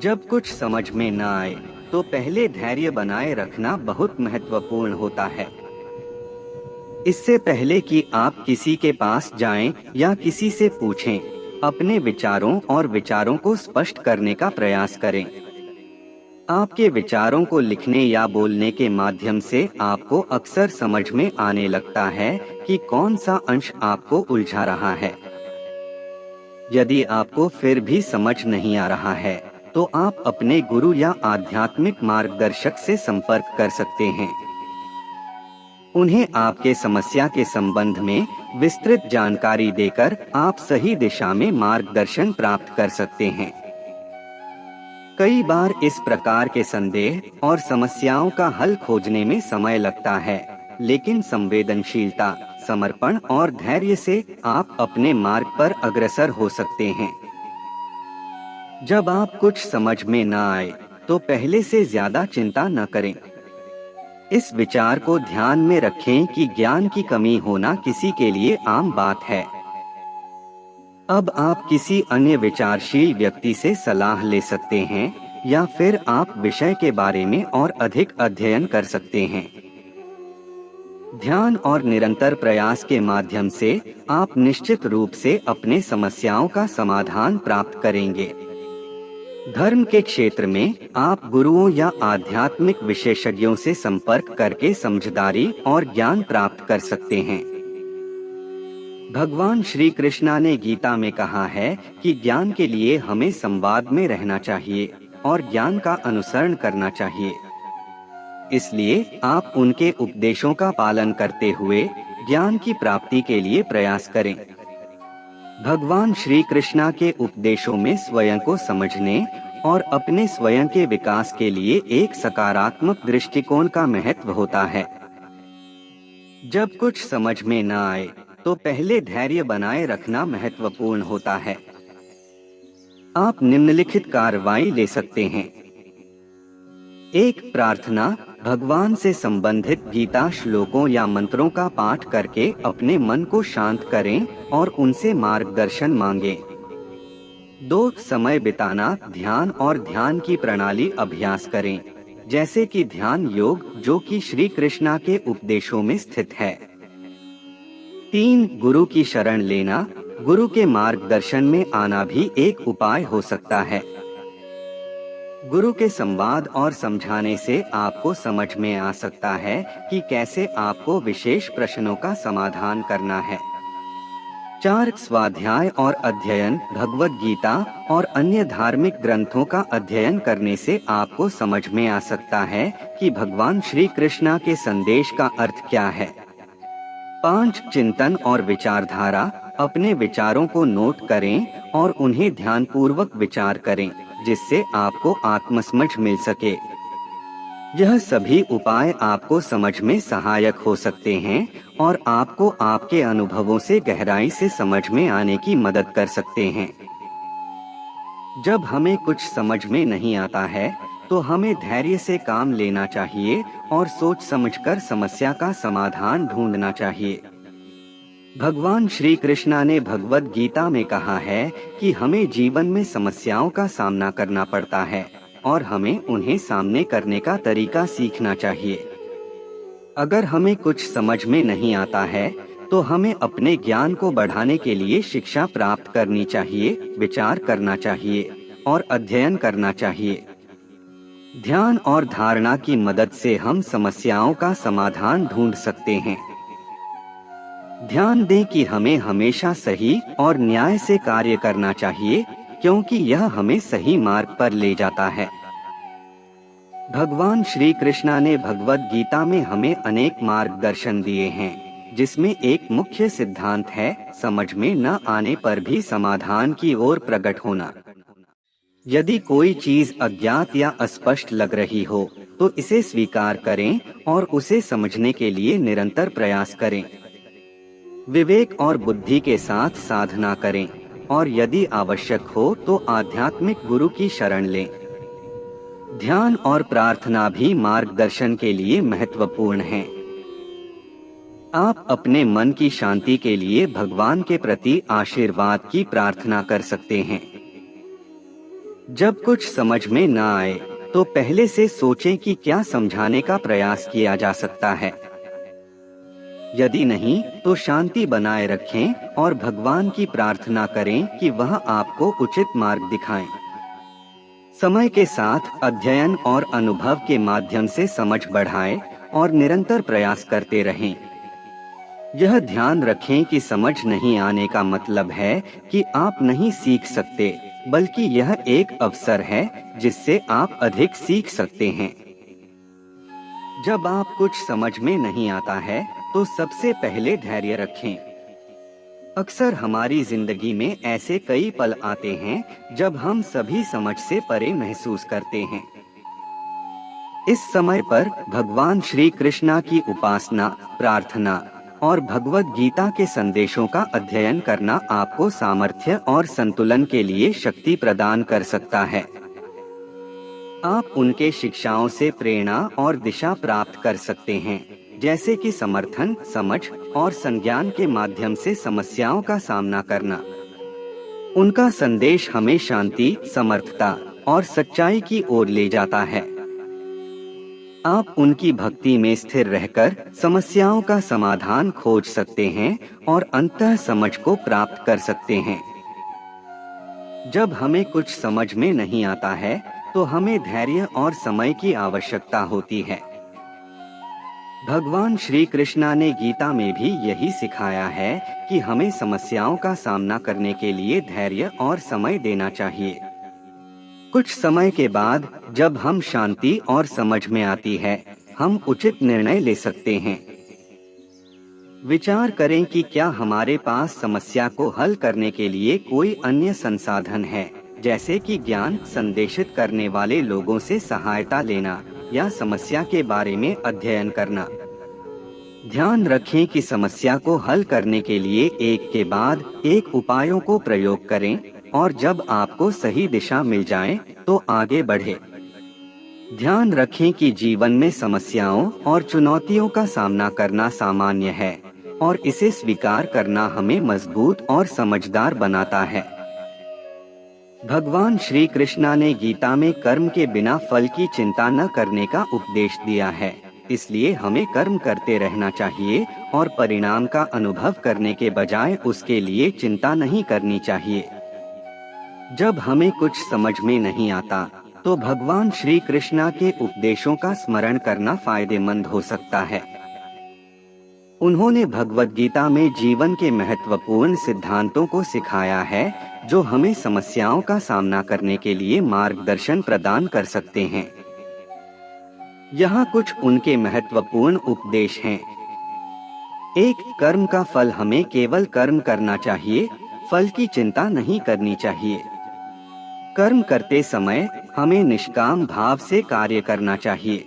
जब कुछ समझ में न आए तो पहले धैर्य बनाए रखना बहुत महत्वपूर्ण होता है। इससे पहले कि आप किसी के पास जाएं या किसी से पूछें, अपने विचारों और विचारों को स्पष्ट करने का प्रयास करें। आपके विचारों को लिखने या बोलने के माध्यम से आपको अक्सर समझ में आने लगता है कि कौन सा अंश आपको उलझा रहा है। यदि आपको फिर भी समझ नहीं आ रहा है, तो आप अपने गुरु या आध्यात्मिक मार्गदर्शक से संपर्क कर सकते हैं। उन्हें आपके समस्या के संबंध में विस्तृत जानकारी देकर आप सही दिशा में मार्गदर्शन प्राप्त कर सकते हैं। कई बार इस प्रकार के संदेह और समस्याओं का हल खोजने में समय लगता है, लेकिन संवेदनशीलता, समर्पण और धैर्य से आप अपने मार्ग पर अग्रसर हो सकते हैं। जब आप कुछ समझ में न आए, तो पहले से ज्यादा चिंता न करें। इस विचार को ध्यान में रखें कि ज्ञान की कमी होना किसी के लिए आम बात है। अब आप किसी अन्य विचारशील व्यक्ति से सलाह ले सकते हैं या फिर आप विषय के बारे में और अधिक अध्ययन कर सकते हैं। ध्यान और निरंतर प्रयास के माध्यम से आप निश्चित रूप से अपने समस्याओं का समाधान प्राप्त करेंगे। धर्म के क्षेत्र में आप गुरुओं या आध्यात्मिक विशेषज्ञों से संपर्क करके समझदारी और ज्ञान प्राप्त कर सकते हैं। भगवान श्री कृष्णा ने गीता में कहा है कि ज्ञान के लिए हमें संवाद में रहना चाहिए और ज्ञान का अनुसरण करना चाहिए। इसलिए आप उनके उपदेशों का पालन करते हुए ज्ञान की प्राप्ति के लिए प्रयास करें। भगवान श्री कृष्णा के उपदेशों में स्वयं को समझने और अपने स्वयं के विकास के लिए एक सकारात्मक दृष्टिकोण का महत्व होता है। जब कुछ समझ में न आए, तो पहले धैर्य बनाए रखना महत्वपूर्ण होता है। आप निम्नलिखित कार्रवाई ले सकते हैं। 1. प्रार्थना। भगवान से संबंधित गीता श्लोकों या मंत्रों का पाठ करके अपने मन को शांत करें और उनसे मार्गदर्शन मांगें। 2. समय बिताना। ध्यान और ध्यान की प्रणाली अभ्यास करें, जैसे कि ध्यान योग, जो कि श्री कृष्णा के उपदेशों में स्थित है। 3. गुरु की शरण लेना। गुरु के मार्गदर्शन में आना भी एक उपाय हो सकता है। गुरु के संवाद और समझाने से आपको समझ में आ सकता है कि कैसे आपको विशेष प्रश्नों का समाधान करना है। 4. स्वाध्याय और अध्ययन। भगवद गीता और अन्य धार्मिक ग्रंथों का अध्ययन करने से आपको समझ में आ सकता है कि भगवान श्री कृष्णा के संदेश का अर्थ क्या है। 5. चिंतन और विचारधारा। अपने विचारों को नोट करें और उन्हें ध्यानपूर्वक विचार करें, जिससे आपको आत्मसमझ मिल सके। यह सभी उपाय आपको समझ में सहायक हो सकते हैं और आपको आपके अनुभवों से गहराई से समझ में आने की मदद कर सकते हैं। जब हमें कुछ समझ में नहीं आता है, तो हमें धैर्य से काम लेना चाहिए और सोच समझकर समस्या का समाधान ढूंढना चाहिए। भगवान श्री कृष्णा ने भगवद गीता में कहा है कि हमें जीवन में समस्याओं का सामना करना पड़ता है और हमें उन्हें सामने करने का तरीका सीखना चाहिए। अगर हमें कुछ समझ में नहीं आता है, तो हमें अपने ज्ञान को बढ़ाने के लिए शिक्षा प्राप्त करनी चाहिए, विचार करना चाहिए और अध्ययन करना चाहिए। ध्यान और धारणा की मदद से हम समस्याओं का समाधान ढूंढ सकते हैं। ध्यान दें कि हमें हमेशा सही और न्याय से कार्य करना चाहिए, क्योंकि यह हमें सही मार्ग पर ले जाता है। भगवान श्री कृष्णा ने भगवद गीता में हमें अनेक मार्गदर्शन दिए हैं, जिसमें एक मुख्य सिद्धांत है, समझ में न आने पर भी समाधान की ओर प्रकट होना। यदि कोई चीज अज्ञात या अस्पष्ट लग रही हो, तो इसे स्वीकार करें और उसे समझने के लिए निरंतर प्रयास करें। विवेक और बुद्धि के साथ साधना करें और यदि आवश्यक हो तो आध्यात्मिक गुरु की शरण लें। ध्यान और प्रार्थना भी मार्गदर्शन के लिए महत्वपूर्ण हैं। आप अपने मन की शांति के लिए भगवान के प्रति आशीर्वाद की प्रार्थना कर सकते हैं। जब कुछ समझ में न आए तो पहले से सोचें कि क्या समझाने का प्रयास किया जा सकता है। यदि नहीं तो शांति बनाए रखें और भगवान की प्रार्थना करें कि वह आपको उचित मार्ग दिखाएं। समय के साथ अध्ययन और अनुभव के माध्यम से समझ बढ़ाएं और निरंतर प्रयास करते रहें। यह ध्यान रखें कि समझ नहीं आने का मतलब है कि आप नहीं सीख सकते, बल्कि यह एक अवसर है जिससे आप अधिक सीख सकते हैं। जब आप कुछ समझ में नहीं आता है तो सबसे पहले धैर्य रखें। अक्सर हमारी जिंदगी में ऐसे कई पल आते हैं जब हम सभी समझ से परे महसूस करते हैं। इस समय पर भगवान श्री कृष्णा की उपासना, प्रार्थना और भगवत गीता के संदेशों का अध्ययन करना आपको सामर्थ्य और संतुलन के लिए शक्ति प्रदान कर सकता है। आप उनके शिक्षाओं से प्रेरणा और दिशा प्राप्त कर सकते हैं, जैसे कि समर्थन, समझ और संज्ञान के माध्यम से समस्याओं का सामना करना। उनका संदेश हमें शांति, समर्थता और सच्चाई की ओर ले जाता है। आप उनकी भक्ति में स्थिर रहकर समस्याओं का समाधान खोज सकते हैं और अंतः समझ को प्राप्त कर सकते हैं। जब हमें कुछ समझ में नहीं आता है तो हमें धैर्य और समय की आवश्यकता होती है। भगवान श्री कृष्णा ने गीता में भी यही सिखाया है कि हमें समस्याओं का सामना करने के लिए धैर्य और समय देना चाहिए। कुछ समय के बाद जब हम शांति और समझ में आती है, हम उचित निर्णय ले सकते हैं। विचार करें कि क्या हमारे पास समस्या को हल करने के लिए कोई अन्य संसाधन है, जैसे कि ज्ञान, संदेशित करने वाले लोगों से सहायता लेना या समस्या के बारे में अध्ययन करना। ध्यान रखें कि समस्या को हल करने के लिए एक के बाद एक उपायों को प्रयोग करें और जब आपको सही दिशा मिल जाए तो आगे बढ़े। ध्यान रखें कि जीवन में समस्याओं और चुनौतियों का सामना करना सामान्य है और इसे स्वीकार करना हमें मजबूत और समझदार बनाता है। भगवान श्री कृष्णा ने गीता में कर्म के बिना फल की चिंता न करने का उपदेश दिया है, इसलिए हमें कर्म करते रहना चाहिए और परिणाम का अनुभव करने के बजाय उसके लिए चिंता नहीं करनी चाहिए। जब हमें कुछ समझ में नहीं आता तो भगवान श्री कृष्णा के उपदेशों का स्मरण करना फायदेमंद हो सकता है। उन्होंने भगवत गीता में जीवन के महत्वपूर्ण सिद्धांतों को सिखाया है जो हमें समस्याओं का सामना करने के लिए मार्गदर्शन प्रदान कर सकते हैं। यहाँ कुछ उनके महत्वपूर्ण उपदेश हैं। 1. कर्म का फल, हमें केवल कर्म करना चाहिए, फल की चिंता नहीं करनी चाहिए। कर्म करते समय हमें निष्काम भाव से कार्य करना चाहिए।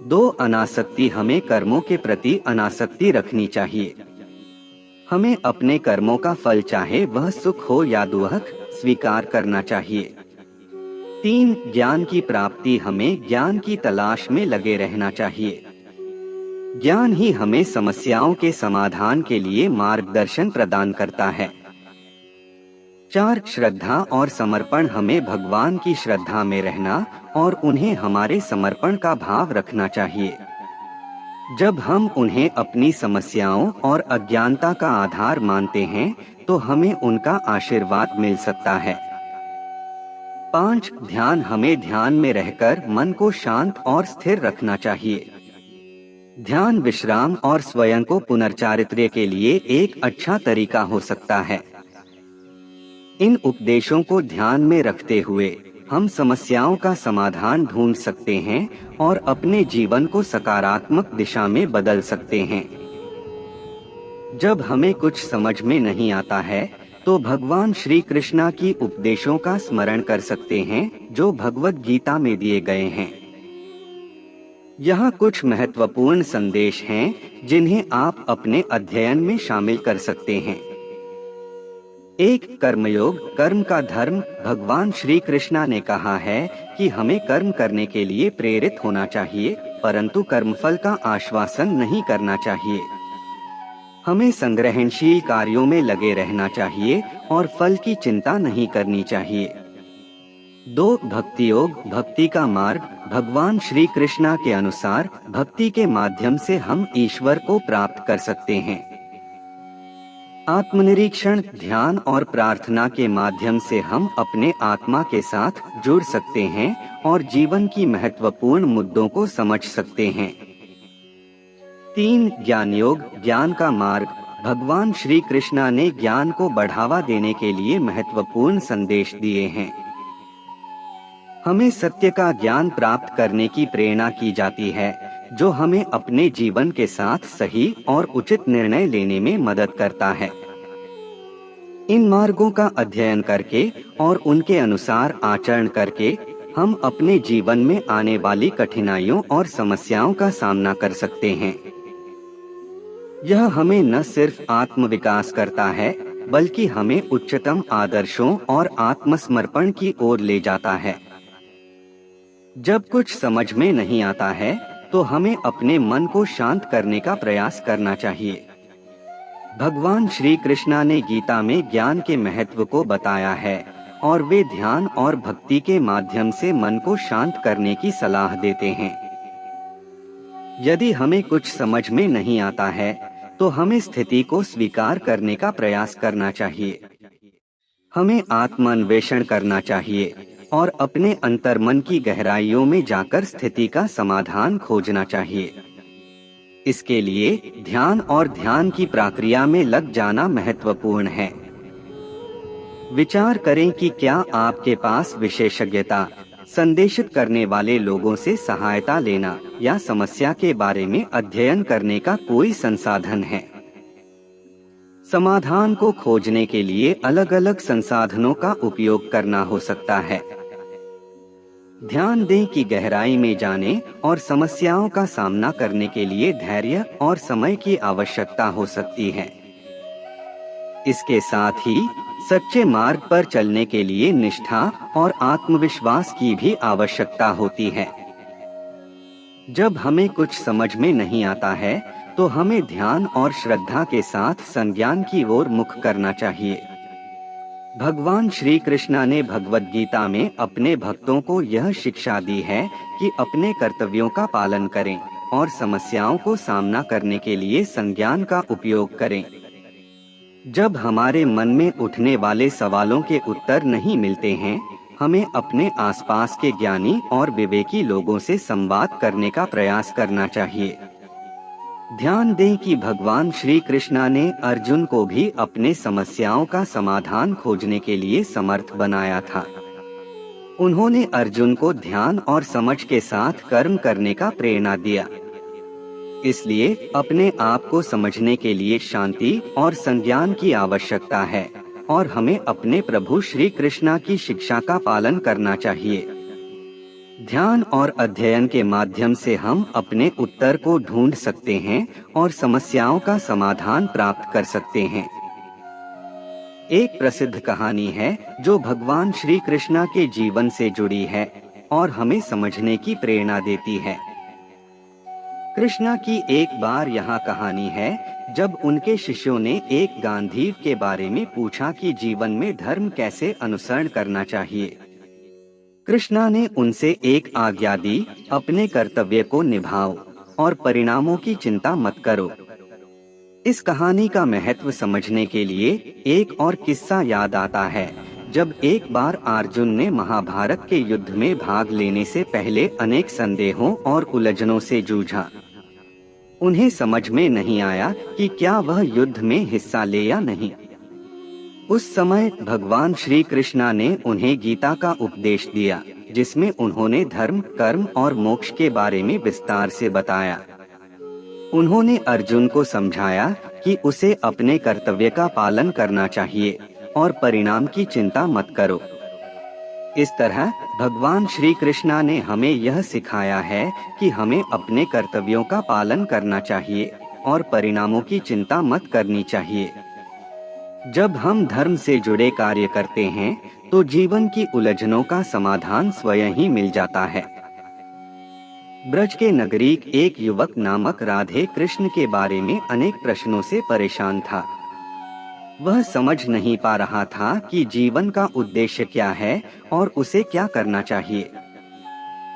2. अनासक्ति, हमें कर्मों के प्रति अनासक्ति रखनी चाहिए। हमें अपने कर्मों का फल, चाहे वह सुख हो या दुख, स्वीकार करना चाहिए। 3. ज्ञान की प्राप्ति, हमें ज्ञान की तलाश में लगे रहना चाहिए। ज्ञान ही हमें समस्याओं के समाधान के लिए मार्गदर्शन प्रदान करता है। 4. श्रद्धा और समर्पण, हमें भगवान की श्रद्धा में रहना और उन्हें हमारे समर्पण का भाव रखना चाहिए। जब हम उन्हें अपनी समस्याओं और अज्ञानता का आधार मानते हैं तो हमें उनका आशीर्वाद मिल सकता है। 5. ध्यान, हमें ध्यान में रहकर मन को शांत और स्थिर रखना चाहिए। ध्यान विश्राम और स्वयं को पुनर्चारित्र्य के लिए एक अच्छा तरीका हो सकता है। इन उपदेशों को ध्यान में रखते हुए हम समस्याओं का समाधान ढूंढ सकते हैं और अपने जीवन को सकारात्मक दिशा में बदल सकते हैं। जब हमें कुछ समझ में नहीं आता है तो भगवान श्री कृष्णा की उपदेशों का स्मरण कर सकते हैं जो भगवत गीता में दिए गए हैं। यहाँ कुछ महत्वपूर्ण संदेश हैं जिन्हें आप अपने अध्ययन में शामिल कर सकते हैं। 1. कर्मयोग, कर्म का धर्म, भगवान श्री कृष्णा ने कहा है कि हमें कर्म करने के लिए प्रेरित होना चाहिए, परंतु कर्मफल का आश्वासन नहीं करना चाहिए। हमें संग्रहणशील कार्यों में लगे रहना चाहिए और फल की चिंता नहीं करनी चाहिए। दो, भक्ति योग। भक्ति का मार्ग भगवान श्री कृष्णा के अनुसार भक्ति के माध्यम से हम ईश्वर को प्राप्त कर सकते हैं। आत्मनिरीक्षण, ध्यान और प्रार्थना के माध्यम से हम अपने आत्मा के साथ जुड़ सकते हैं और जीवन की महत्वपूर्ण मुद्दों को समझ सकते हैं। 3, ज्ञान योग। ज्ञान का मार्ग भगवान श्री कृष्णा ने ज्ञान को बढ़ावा देने के लिए महत्वपूर्ण संदेश दिए हैं। हमें सत्य का ज्ञान प्राप्त करने की प्रेरणा की जाती है, जो हमें अपने जीवन के साथ सही और उचित निर्णय लेने में मदद करता है। इन मार्गों का अध्ययन करके और उनके अनुसार आचरण करके हम अपने जीवन में आने वाली कठिनाइयों और समस्याओं का सामना कर सकते हैं। यह हमें न सिर्फ आत्मविकास करता है, बल्कि हमें उच्चतम आदर्शों और आत्मसमर्पण की ओर ले जाता है। जब कुछ समझ में नहीं आता है, तो हमें अपने मन को शांत करने का प्रयास करना चाहिए। भगवान श्री कृष्णा ने गीता में ज्ञान के महत्व को बताया है और वे ध्यान और भक्ति के माध्यम से मन को शांत करने की सलाह देते हैं। यदि हमें कुछ समझ में नहीं आता है, तो हमें स्थिति को स्वीकार करने का प्रयास करना चाहिए। हमें आत्मान्वेषण करना चाहिए और अपने अंतर्मन की गहराइयों में जाकर स्थिति का समाधान खोजना चाहिए। इसके लिए ध्यान और ध्यान की प्रक्रिया में लग जाना महत्वपूर्ण है। विचार करें कि क्या आपके पास विशेषज्ञता, संदेशित करने वाले लोगों से सहायता लेना या समस्या के बारे में अध्ययन करने का कोई संसाधन है। समाधान को खोजने के लिए अलग अलग संसाधनों का उपयोग करना हो सकता है। ध्यान दें कि गहराई में जाने और समस्याओं का सामना करने के लिए धैर्य और समय की आवश्यकता हो सकती है। इसके साथ ही सच्चे मार्ग पर चलने के लिए निष्ठा और आत्मविश्वास की भी आवश्यकता होती है। जब हमें कुछ समझ में नहीं आता है, तो हमें ध्यान और श्रद्धा के साथ संज्ञान की ओर मुख करना चाहिए। भगवान श्री कृष्णा ने भगवद गीता में अपने भक्तों को यह शिक्षा दी है कि अपने कर्तव्यों का पालन करें और समस्याओं को सामना करने के लिए संज्ञान का उपयोग करें। जब हमारे मन में उठने वाले सवालों के उत्तर नहीं मिलते हैं, हमें अपने आसपास के ज्ञानी और विवेकी लोगों से संवाद करने का प्रयास करना चाहिए। ध्यान दें कि भगवान श्री कृष्णा ने अर्जुन को भी अपने समस्याओं का समाधान खोजने के लिए समर्थ बनाया था। उन्होंने अर्जुन को ध्यान और समझ के साथ कर्म करने का प्रेरणा दिया। इसलिए अपने आप को समझने के लिए शांति और संज्ञान की आवश्यकता है और हमें अपने प्रभु श्री कृष्णा की शिक्षा का पालन करना चाहिए। ध्यान और अध्ययन के माध्यम से हम अपने उत्तर को ढूंढ सकते हैं और समस्याओं का समाधान प्राप्त कर सकते हैं। एक प्रसिद्ध कहानी है जो भगवान श्री कृष्णा के जीवन से जुड़ी है और हमें समझने की प्रेरणा देती है। कृष्णा की एक बार यहाँ कहानी है जब उनके शिष्यों ने एक गांधीव के बारे में पूछा कि जीवन में धर्म कैसे अनुसरण करना चाहिए। कृष्णा ने उनसे एक आज्ञा दी, अपने कर्तव्य को निभाओ और परिणामों की चिंता मत करो। इस कहानी का महत्व समझने के लिए एक और किस्सा याद आता है, जब एक बार अर्जुन ने महाभारत के युद्ध में भाग लेने से पहले अनेक संदेहों और उलझनों से जूझा। उन्हें समझ में नहीं आया कि क्या वह युद्ध में हिस्सा ले या नहीं। उस समय भगवान श्री कृष्णा ने उन्हें गीता का उपदेश दिया, जिसमें उन्होंने धर्म, कर्म और मोक्ष के बारे में विस्तार से बताया। उन्होंने अर्जुन को समझाया कि उसे अपने कर्तव्य का पालन करना चाहिए और परिणाम की चिंता मत करो। इस तरह भगवान श्री कृष्णा ने हमें यह सिखाया है कि हमें अपने कर्तव्यों का पालन करना चाहिए और परिणामों की चिंता मत करनी चाहिए। जब हम धर्म से जुड़े कार्य करते हैं, तो जीवन की उलझनों का समाधान स्वयं ही मिल जाता है। ब्रज के नगरीक एक युवक नामक राधे कृष्ण के बारे में अनेक प्रश्नों से परेशान था। वह समझ नहीं पा रहा था कि जीवन का उद्देश्य क्या है और उसे क्या करना चाहिए।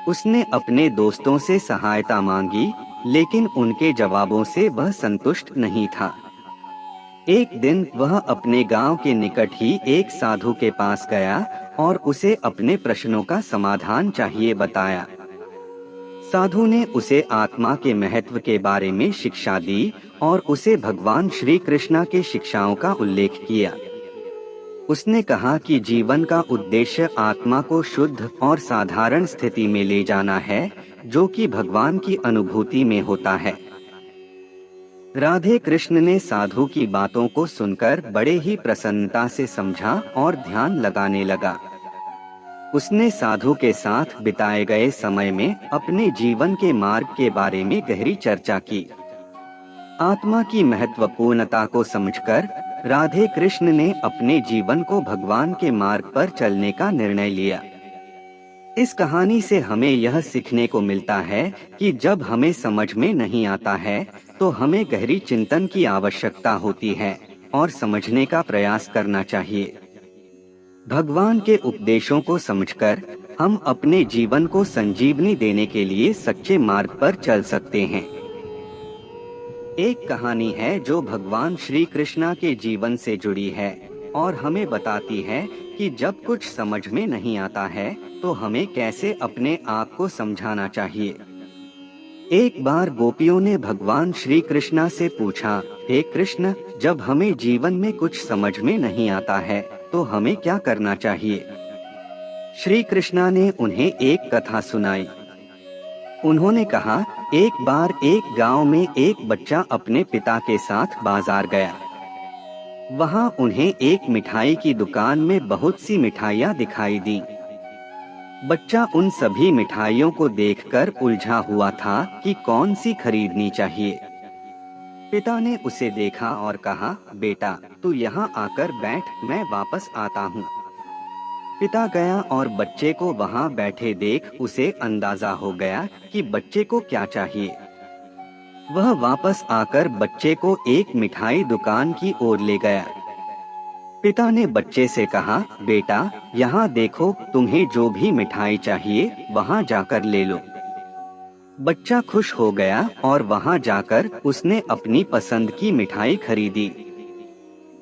उसने अपने दोस्तों से सहायता मांगी, लेकिन उनके जवाबों से वह संतुष्ट नहीं था। एक दिन वह अपने गांव के निकट ही एक साधु के पास गया और उसे अपने प्रश्नों का समाधान चाहिए बताया। साधु ने उसे आत्मा के महत्व के बारे में शिक्षा दी और उसे भगवान श्री कृष्णा के शिक्षाओं का उल्लेख किया। उसने कहा कि जीवन का उद्देश्य आत्मा को शुद्ध और साधारण स्थिति में ले जाना है, जो कि भगवान की अनुभूति में होता है। राधे कृष्ण ने साधु की बातों को सुनकर बड़े ही प्रसन्नता से समझा और ध्यान लगाने लगा। उसने साधु के साथ बिताए गए समय में अपने जीवन के मार्ग के बारे में गहरी चर्चा की। आत्मा की महत्वपूर्णता को समझकर राधे कृष्ण ने अपने जीवन को भगवान के मार्ग पर चलने का निर्णय लिया। इस कहानी से हमें यह सीखने को मिलता है कि जब हमें समझ में नहीं आता है, तो हमें गहरी चिंतन की आवश्यकता होती है और समझने का प्रयास करना चाहिए। भगवान के उपदेशों को समझकर हम अपने जीवन को संजीवनी देने के लिए सच्चे मार्ग पर चल सकते हैं। एक कहानी है जो भगवान श्री कृष्णा के जीवन से जुड़ी है और हमें बताती है कि जब कुछ समझ में नहीं आता है, तो हमें कैसे अपने आप को समझाना चाहिए। एक बार गोपियों ने भगवान श्री कृष्णा से पूछा, हे कृष्ण, जब हमें जीवन में कुछ समझ में नहीं आता है, तो हमें क्या करना चाहिए। श्री कृष्णा ने उन्हें एक कथा सुनाई। उन्होंने कहा, एक बार एक गांव में एक बच्चा अपने पिता के साथ बाजार गया। वहां उन्हें एक मिठाई की दुकान में बहुत सी मिठाइयां दिखाई दी। बच्चा उन सभी मिठाइयों को देखकर उलझा हुआ था कि कौन सी खरीदनी चाहिए। पिता ने उसे देखा और कहा, बेटा, तू यहाँ आकर बैठ, मैं वापस आता हूँ। पिता गया और बच्चे को वहाँ बैठे देख उसे अंदाजा हो गया कि बच्चे को क्या चाहिए। वह वापस आकर बच्चे को एक मिठाई दुकान की ओर ले गया। पिता ने बच्चे से कहा, बेटा, यहाँ देखो, तुम्हें जो भी मिठाई चाहिए वहाँ जाकर ले लो। बच्चा खुश हो गया और वहाँ जाकर उसने अपनी पसंद की मिठाई खरीदी।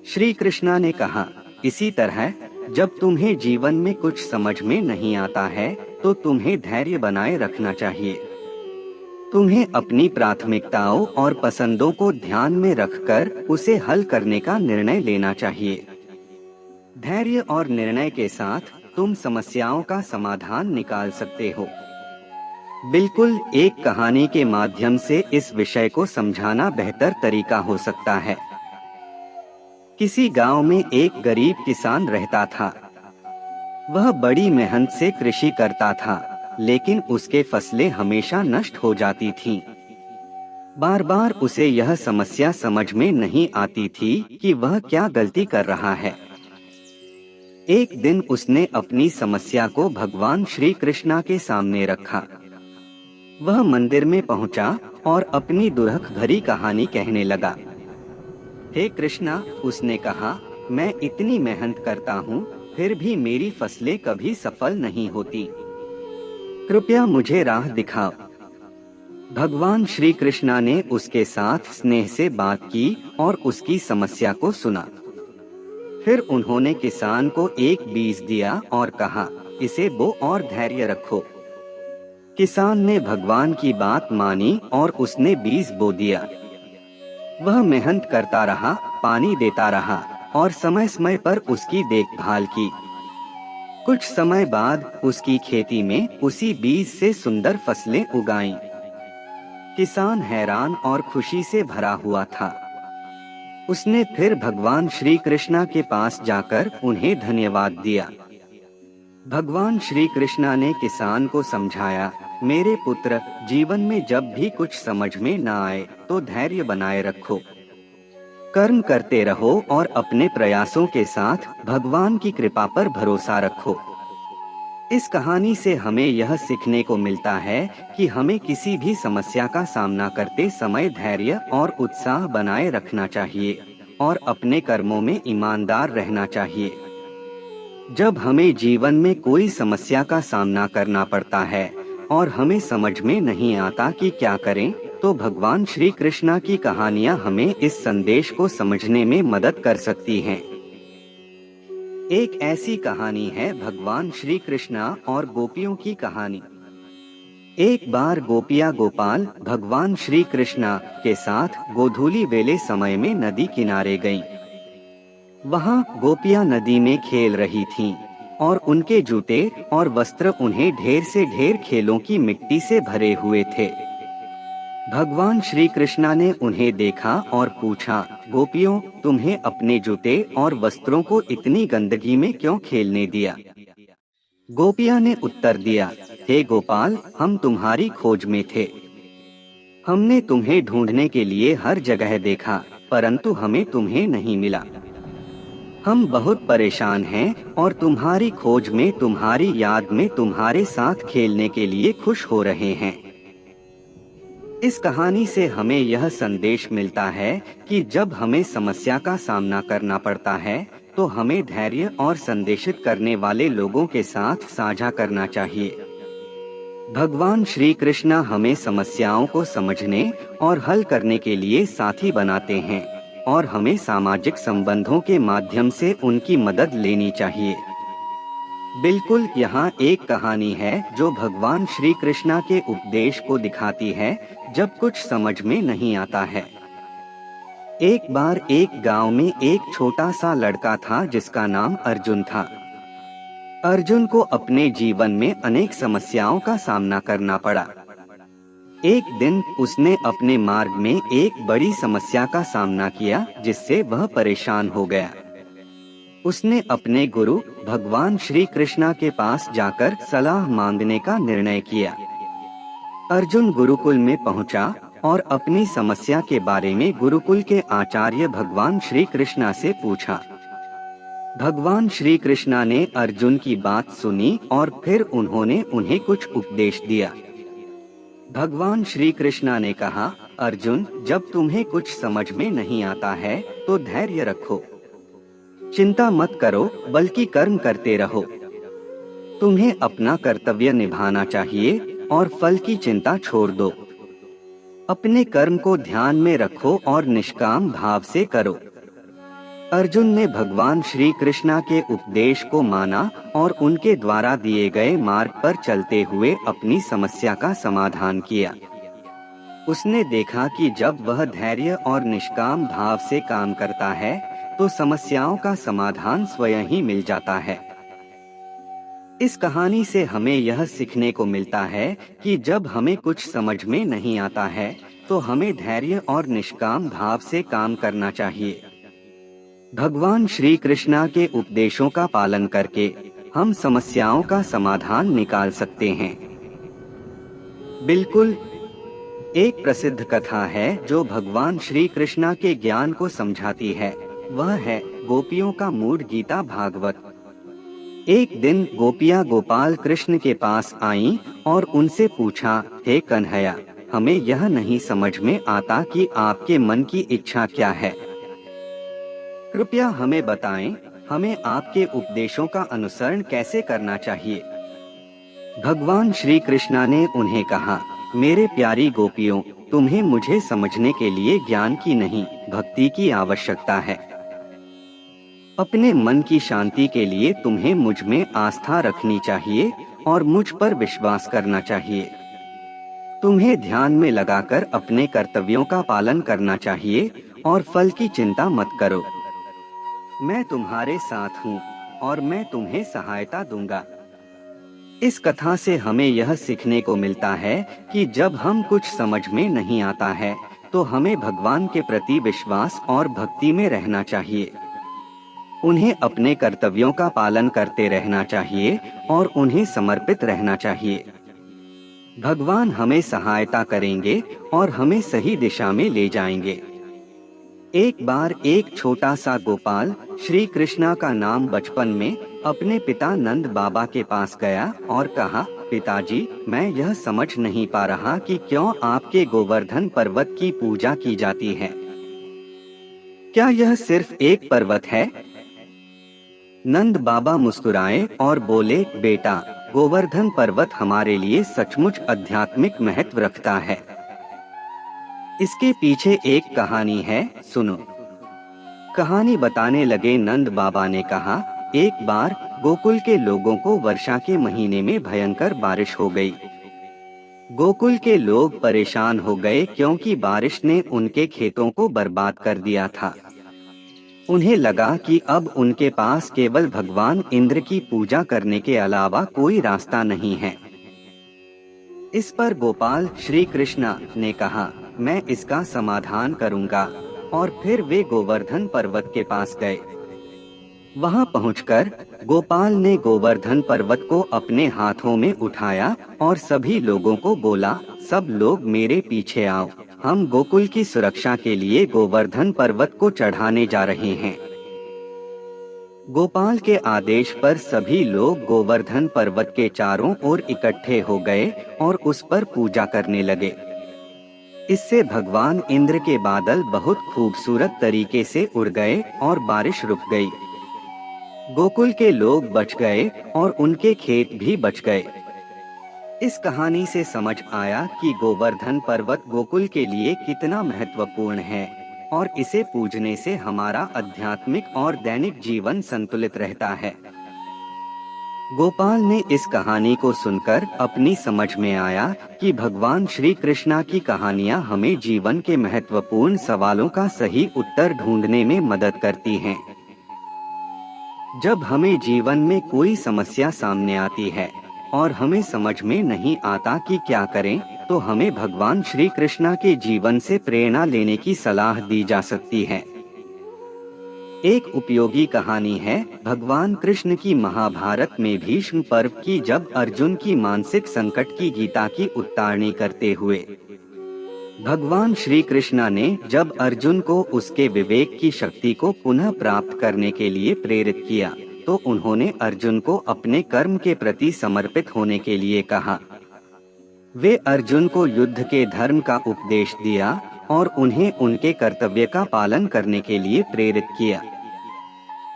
श्री कृष्णा ने कहा, इसी तरह जब तुम्हें जीवन में कुछ समझ में नहीं आता है, तो तुम्हें धैर्य बनाए रखना चाहिए। तुम्हें अपनी प्राथमिकताओं और पसंदों को ध्यान में रखकर उसे हल करने का निर्णय लेना चाहिए। धैर्य और निर्णय के साथ तुम समस्याओं का समाधान निकाल सकते हो। बिल्कुल एक कहानी के माध्यम से इस विषय को समझाना बेहतर तरीका हो सकता है। किसी गांव में एक गरीब किसान रहता था। वह बड़ी मेहनत से कृषि करता था, लेकिन उसके फसलें हमेशा नष्ट हो जाती थीं। बार बार उसे यह समस्या समझ में नहीं आती थी कि वह क्या गलती कर रहा है। एक दिन उसने अपनी समस्या को भगवान श्री कृष्णा के सामने रखा। वह मंदिर में पहुंचा और अपनी दुर्ख भरी कहानी कहने लगा। हे कृष्णा, उसने कहा, मैं इतनी मेहनत करता हूँ, फिर भी मेरी फसलें कभी सफल नहीं होती। कृपया मुझे राह दिखाओ। भगवान श्री कृष्णा ने उसके साथ स्नेह से बात की और उसकी समस्या को सुना। फिर उन्होंने किसान को एक बीज दिया और कहा, इसे बो और धैर्य रखो। किसान ने भगवान की बात मानी और उसने बीज बो दिया। वह मेहनत करता रहा, पानी देता रहा और समय समय पर उसकी देखभाल की। कुछ समय बाद उसकी खेती में उसी बीज से सुंदर फसलें उगाईं। किसान हैरान और खुशी से भरा हुआ था। उसने फिर भगवान श्री कृष्णा के पास जाकर उन्हें धन्यवाद दिया। भगवान श्री कृष्णा ने किसान को समझाया, मेरे पुत्र, जीवन में जब भी कुछ समझ में न आए तो धैर्य बनाए रखो। कर्म करते रहो और अपने प्रयासों के साथ भगवान की कृपा पर भरोसा रखो। इस कहानी से हमें यह सीखने को मिलता है कि हमें किसी भी समस्या का सामना करते समय धैर्य और उत्साह बनाए रखना चाहिए। और अपने कर्मों में ईमानदार रहना चाहिए। जब हमें जीवन में कोई समस्या का सामना करना पड़ता है और हमें समझ में नहीं आता कि क्या करें, तो भगवान श्री कृष्णा की कहानियाँ हमें इस संदेश को समझने में मदद कर सकती हैं। एक ऐसी कहानी है भगवान श्री कृष्णा और गोपियों की कहानी। एक बार गोपिया गोपाल भगवान श्री कृष्णा के साथ गोधूली वेले समय में नदी किनारे गईं। वहाँ गोपियां नदी में खेल रही थीं और उनके जूते और वस्त्र उन्हें ढेर से ढेर खेलों की मिट्टी से भरे हुए थे। भगवान श्री कृष्णा ने उन्हें देखा और पूछा, गोपियों, तुम्हें अपने जूते और वस्त्रों को इतनी गंदगी में क्यों खेलने दिया? गोपिया ने उत्तर दिया, हे गोपाल, हम तुम्हारी खोज में थे। हमने तुम्हें ढूंढने के लिए हर जगह देखा, परंतु हमें तुम्हें नहीं मिला। हम बहुत परेशान हैं और तुम्हारी खोज में, तुम्हारी याद में तुम्हारे साथ खेलने के लिए खुश हो रहे हैं। इस कहानी से हमें यह संदेश मिलता है कि जब हमें समस्या का सामना करना पड़ता है, तो हमें धैर्य और संदेशित करने वाले लोगों के साथ साझा करना चाहिए। भगवान श्री कृष्णा हमें समस्याओं को समझने और हल करने के लिए साथी बनाते हैं और हमें सामाजिक संबंधों के माध्यम से उनकी मदद लेनी चाहिए। बिल्कुल, यहाँ एक कहानी है जो भगवान श्री कृष्णा के उपदेश को दिखाती है जब कुछ समझ में नहीं आता है। एक बार एक गांव में एक छोटा सा लड़का था जिसका नाम अर्जुन था। अर्जुन को अपने जीवन में अनेक समस्याओं का सामना करना पड़ा। एक दिन उसने अपने मार्ग में एक बड़ी समस्या का सामना किया जिससे वह परेशान हो गया। उसने अपने गुरु भगवान श्री कृष्णा के पास जाकर सलाह मांगने का निर्णय किया। अर्जुन गुरुकुल में पहुंचा और अपनी समस्या के बारे में गुरुकुल के आचार्य भगवान श्री कृष्णा से पूछा। भगवान श्री कृष्णा ने अर्जुन की बात सुनी और फिर उन्होंने उन्हें कुछ उपदेश दिया। भगवान श्री कृष्णा ने कहा, अर्जुन, जब तुम्हें कुछ समझ में नहीं आता है तो धैर्य रखो। चिंता मत करो, बल्कि कर्म करते रहो। तुम्हें अपना कर्तव्य निभाना चाहिए और फल की चिंता छोड़ दो। अपने कर्म को ध्यान में रखो और निष्काम भाव से करो। अर्जुन ने भगवान श्री कृष्णा के उपदेश को माना और उनके द्वारा दिए गए मार्ग पर चलते हुए अपनी समस्या का समाधान किया। उसने देखा कि जब वह धैर्य और निष्काम भाव से काम करता है तो समस्याओं का समाधान स्वयं ही मिल जाता है। इस कहानी से हमें यह सीखने को मिलता है कि जब हमें कुछ समझ में नहीं आता है तो हमें धैर्य और निष्काम भाव से काम करना चाहिए। भगवान श्री कृष्णा के उपदेशों का पालन करके हम समस्याओं का समाधान निकाल सकते हैं। बिल्कुल, एक प्रसिद्ध कथा है जो भगवान श्री कृष्णा के ज्ञान को समझाती है। वह है गोपियों का मूड गीता भागवत। एक दिन गोपियां गोपाल कृष्ण के पास आईं और उनसे पूछा, हे कन्हैया, हमें यह नहीं समझ में आता कि आपके मन की इच्छा क्या है। कृपया हमें बताएं, हमें आपके उपदेशों का अनुसरण कैसे करना चाहिए। भगवान श्री कृष्णा ने उन्हें कहा, मेरे प्यारी गोपियों, तुम्हें मुझे समझने के लिए ज्ञान की नहीं, भक्ति की आवश्यकता है। अपने मन की शांति के लिए तुम्हें मुझ में आस्था रखनी चाहिए और मुझ पर विश्वास करना चाहिए। तुम्हें ध्यान में लगाकर अपने कर्तव्यों का पालन करना चाहिए और फल की चिंता मत करो। मैं तुम्हारे साथ हूँ और मैं तुम्हें सहायता दूंगा। इस कथा से हमें यह सीखने को मिलता है कि जब हम कुछ समझ में नहीं आता है तो हमें भगवान के प्रति विश्वास और भक्ति में रहना चाहिए। उन्हें अपने कर्तव्यों का पालन करते रहना चाहिए और उन्हें समर्पित रहना चाहिए। भगवान हमें सहायता करेंगे और हमें सही दिशा में ले जाएंगे। एक बार एक छोटा सा गोपाल श्री कृष्णा का नाम बचपन में अपने पिता नंद बाबा के पास गया और कहा, पिताजी, मैं यह समझ नहीं पा रहा कि क्यों आपके गोवर्धन पर्वत की पूजा की जाती है। क्या यह सिर्फ एक पर्वत है? नंद बाबा मुस्कुराए और बोले, बेटा, गोवर्धन पर्वत हमारे लिए सचमुच आध्यात्मिक महत्व रखता है। इसके पीछे एक कहानी है, सुनो। कहानी बताने लगे नंद बाबा ने कहा, एक बार गोकुल के लोगों को वर्षा के महीने में भयंकर बारिश हो गई। गोकुल के लोग परेशान हो गए क्योंकि बारिश ने उनके खेतों को बर्बाद कर दिया था। उन्हें लगा कि अब उनके पास केवल भगवान इंद्र की पूजा करने के अलावा कोई रास्ता नहीं है। इस पर गोपाल श्री कृष्ण ने कहा, मैं इसका समाधान करूंगा। और फिर वे गोवर्धन पर्वत के पास गए। वहां पहुंचकर गोपाल ने गोवर्धन पर्वत को अपने हाथों में उठाया और सभी लोगों को बोला, सब लोग मेरे पीछे आओ, हम गोकुल की सुरक्षा के लिए गोवर्धन पर्वत को चढ़ाने जा रहे हैं। गोपाल के आदेश पर सभी लोग गोवर्धन पर्वत के चारों ओर इकट्ठे हो गए और उस पर पूजा करने लगे। इससे भगवान इंद्र के बादल बहुत खूबसूरत तरीके से उड़ गए और बारिश रुक गई। गोकुल के लोग बच गए और उनके खेत भी बच गए। इस कहानी से समझ आया कि गोवर्धन पर्वत गोकुल के लिए कितना महत्वपूर्ण है और इसे पूजने से हमारा आध्यात्मिक और दैनिक जीवन संतुलित रहता है। गोपाल ने इस कहानी को सुनकर अपनी समझ में आया कि भगवान श्री कृष्णा की कहानियाँ हमें जीवन के महत्वपूर्ण सवालों का सही उत्तर ढूंढने में मदद करती हैं। जब हमें जीवन में कोई समस्या सामने आती है और हमें समझ में नहीं आता कि क्या करें, तो हमें भगवान श्री कृष्णा के जीवन से प्रेरणा लेने की सलाह दी जा सकती है। एक उपयोगी कहानी है भगवान कृष्ण की महाभारत में भीष्म पर्व की, जब अर्जुन की मानसिक संकट की गीता की उतारणी करते हुए भगवान श्री कृष्णा ने जब अर्जुन को उसके विवेक की शक्ति को पुनः प्राप्त करने के लिए प्रेरित किया, तो उन्होंने अर्जुन को अपने कर्म के प्रति समर्पित होने के लिए कहा। वे अर्जुन को युद्ध के धर्म का उपदेश दिया और उन्हें उनके कर्तव्य का पालन करने के लिए प्रेरित किया।